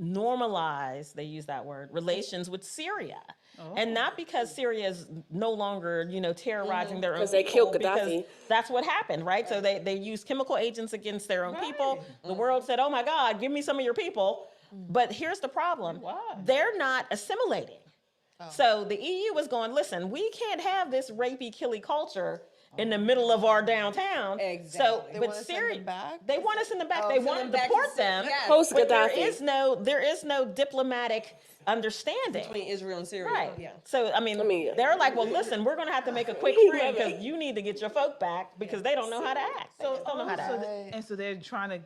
normalize, they use that word, relations with Syria. And not because Syria is no longer, terrorizing their own people. Because they killed Gaddafi. Because that's what happened, right? So they used chemical agents against their own people. The world said, oh my God, give me some of your people. But here's the problem. They're not assimilating. So the EU was going, listen, we can't have this rapey, killy culture in the middle of our downtown. So, but Syria, they want us in the back. They want to deport them. Post But Gaddafi. there is no diplomatic understanding between Israel and Syria. Right. Yeah. So, they're like, well, listen, we're going to have to make a quick friend because you need to get your folk back because they don't know how to act. They don't know how to act. And so they're trying to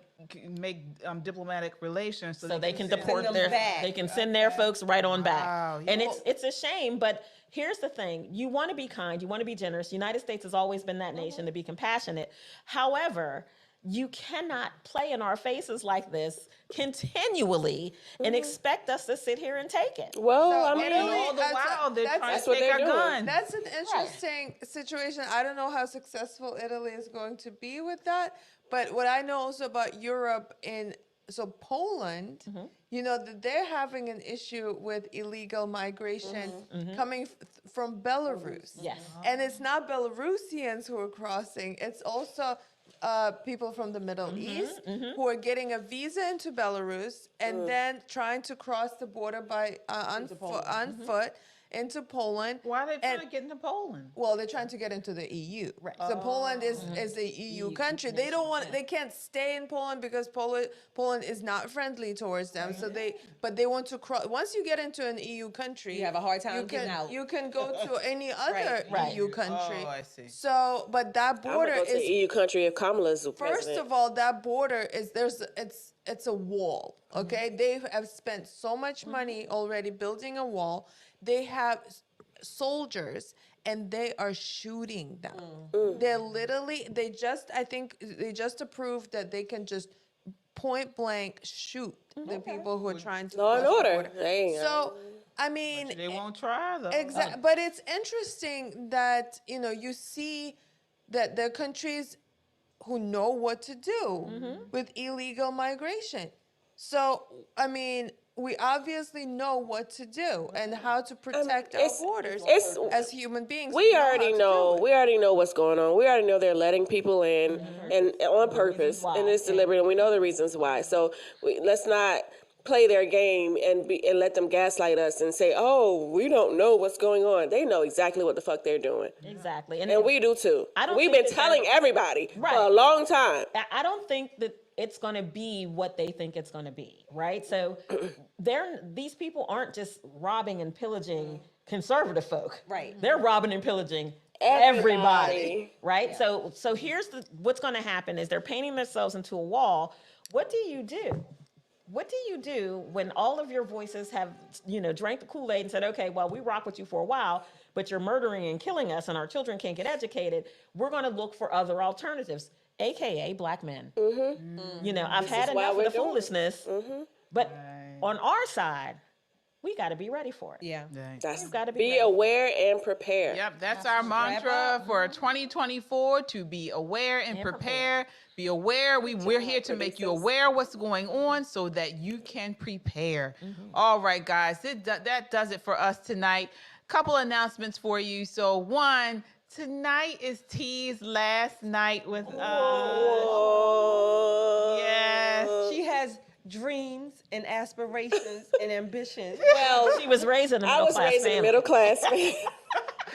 make diplomatic relations so they can deport they can send their folks right on back. And it's a shame, but here's the thing. You want to be kind. You want to be generous. The United States has always been that nation to be compassionate. However, you cannot play in our faces like this continually and expect us to sit here and take it. Well, all the while they're trying to take our guns. That's an interesting situation. I don't know how successful Italy is going to be with that. But what I know also about Europe Poland, that they're having an issue with illegal migration coming from Belarus. Yes. And it's not Belarusians who are crossing, it's also people from the Middle East who are getting a visa into Belarus and then trying to cross the border by on foot into Poland. Why are they trying to get into Poland? Well, they're trying to get into the EU. Right. So Poland is a EU country. They can't stay in Poland because Poland is not friendly towards them. So they want to cross. Once you get into an EU country, you have a hard time getting out. You can go to any other EU country. Oh, I see. So, but that border I'm gonna go to EU country if Kamala's the president. First of all, that border is it's a wall. Okay, they have spent so much money already building a wall. They have soldiers and they are shooting them. They're literally, they just approved that they can just point blank shoot the people who are trying to law and order. So, I mean, they won't try though. Exactly. But it's interesting that, you see that there are countries who know what to do with illegal migration. So, I mean, we obviously know what to do and how to protect our borders as human beings. We already know what's going on. We already know they're letting people in and on purpose, and it's deliberate, and we know the reasons why. So let's not play their game and let them gaslight us and say, oh, we don't know what's going on. They know exactly what the fuck they're doing. Exactly. And we do too. We've been telling everybody for a long time. I don't think that it's going to be what they think it's going to be, right? So these people aren't just robbing and pillaging conservative folk. Right. They're robbing and pillaging everybody, right? Yeah. So here's what's going to happen is they're painting themselves into a wall. What do you do? What do you do when all of your voices have, drank the Kool-Aid and said, okay, well, we rock with you for a while, but you're murdering and killing us and our children can't get educated. We're going to look for other alternatives. AKA black men. Mm-hmm. You know, I've had enough of the foolishness, but on our side, we got to be ready for it. Yeah. That's got to be aware and prepare. Yep, that's our mantra for 2024, to be aware and prepare. Be aware. We're here to make you aware of what's going on so that you can prepare. All right, guys, that does it for us tonight. Couple announcements for you. So one, tonight is T's last night with us. Yes. She has dreams and aspirations and ambitions. Well, She was raised in a middle class I was raised in a family. middle class family.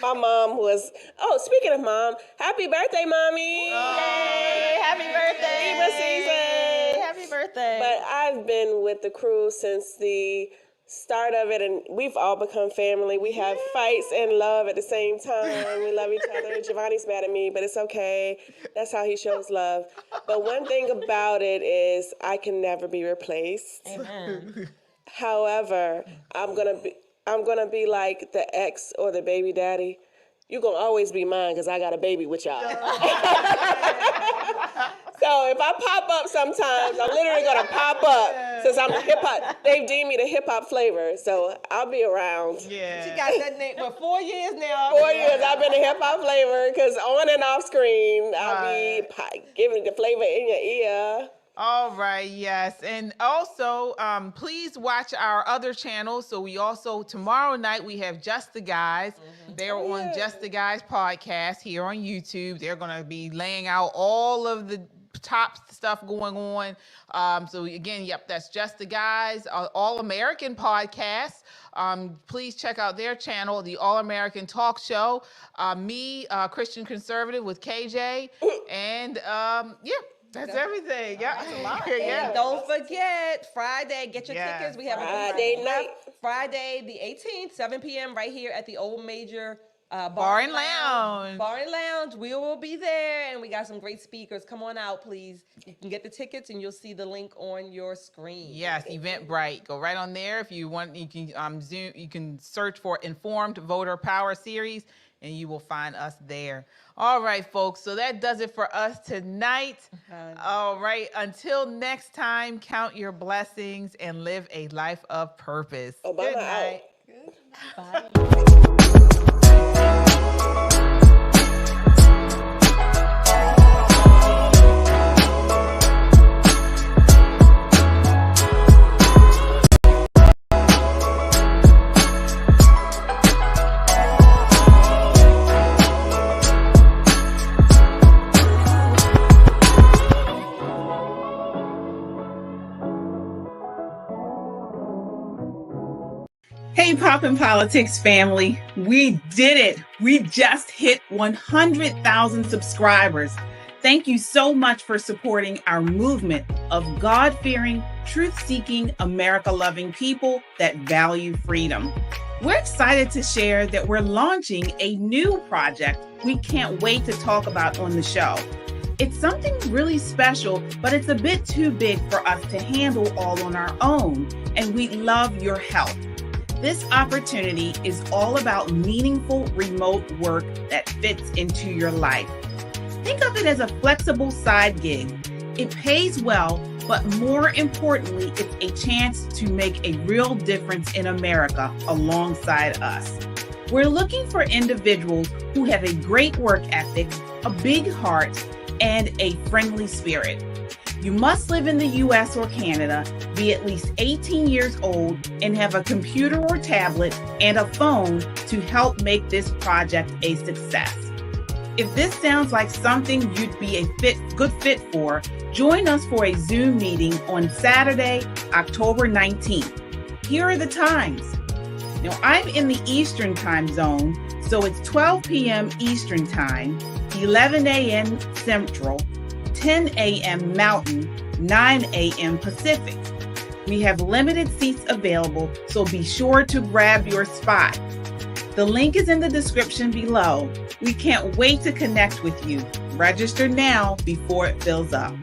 My mom was, speaking of mom, happy birthday, Mommy. Yay, happy birthday. Libra season. Happy birthday. But I've been with the crew since the start of it, and we've all become family. We have fights and love at the same time. We love each other. Giovanni's mad at me, but it's okay. That's how he shows love. But one thing about it is I can never be replaced. Amen. However, I'm gonna be like the ex or the baby daddy. You're gonna always be mine because I got a baby with y'all. So if I pop up sometimes, I'm literally gonna pop up since I'm the hip hop. They've deemed me the hip hop flavor, so I'll be around. Yeah. She got that name for 4 years now. 4 years I've been a hip hop flavor because on and off screen I'll be giving the flavor in your ear. All right, yes. And also, please watch our other channels. So we also, tomorrow night, we have Just the Guys. They're on Just the Guys podcast here on YouTube. They're going to be laying out all of the top stuff going on. So again, that's Just the Guys, All American podcast. Please check out their channel, the All American Talk Show. Me, Christian Conservative with KJ. And that's everything. Yeah, that's a lot. And don't forget, Friday, get your tickets. We have Friday night. Friday the 18th, 7 p.m. right here at the Old Major Bar and Lounge. Bar and Lounge. We will be there, and we got some great speakers. Come on out, please. You can get the tickets, and you'll see the link on your screen. Yes, Eventbrite. Go right on there. If you want, you can Zoom. You can search for Informed Voter Power Series, and you will find us there. All right, folks. So that does it for us tonight. All right. Until next time, count your blessings and live a life of purpose. Obama Good night. out. Hey, Poppin' Politics family, we did it. We just hit 100,000 subscribers. Thank you so much for supporting our movement of God-fearing, truth-seeking, America-loving people that value freedom. We're excited to share that we're launching a new project we can't wait to talk about on the show. It's something really special, but it's a bit too big for us to handle all on our own, and we'd love your help. This opportunity is all about meaningful remote work that fits into your life. Think of it as a flexible side gig. It pays well, but more importantly, it's a chance to make a real difference in America alongside us. We're looking for individuals who have a great work ethic, a big heart, and a friendly spirit. You must live in the US or Canada, be at least 18 years old, and have a computer or tablet and a phone to help make this project a success. If this sounds like something you'd be a good fit for, join us for a Zoom meeting on Saturday, October 19th. Here are the times. Now, I'm in the Eastern time zone, so it's 12 p.m. Eastern time, 11 a.m. Central, 10 a.m. Mountain, 9 a.m. Pacific. We have limited seats available, so be sure to grab your spot. The link is in the description below. We can't wait to connect with you. Register now before it fills up.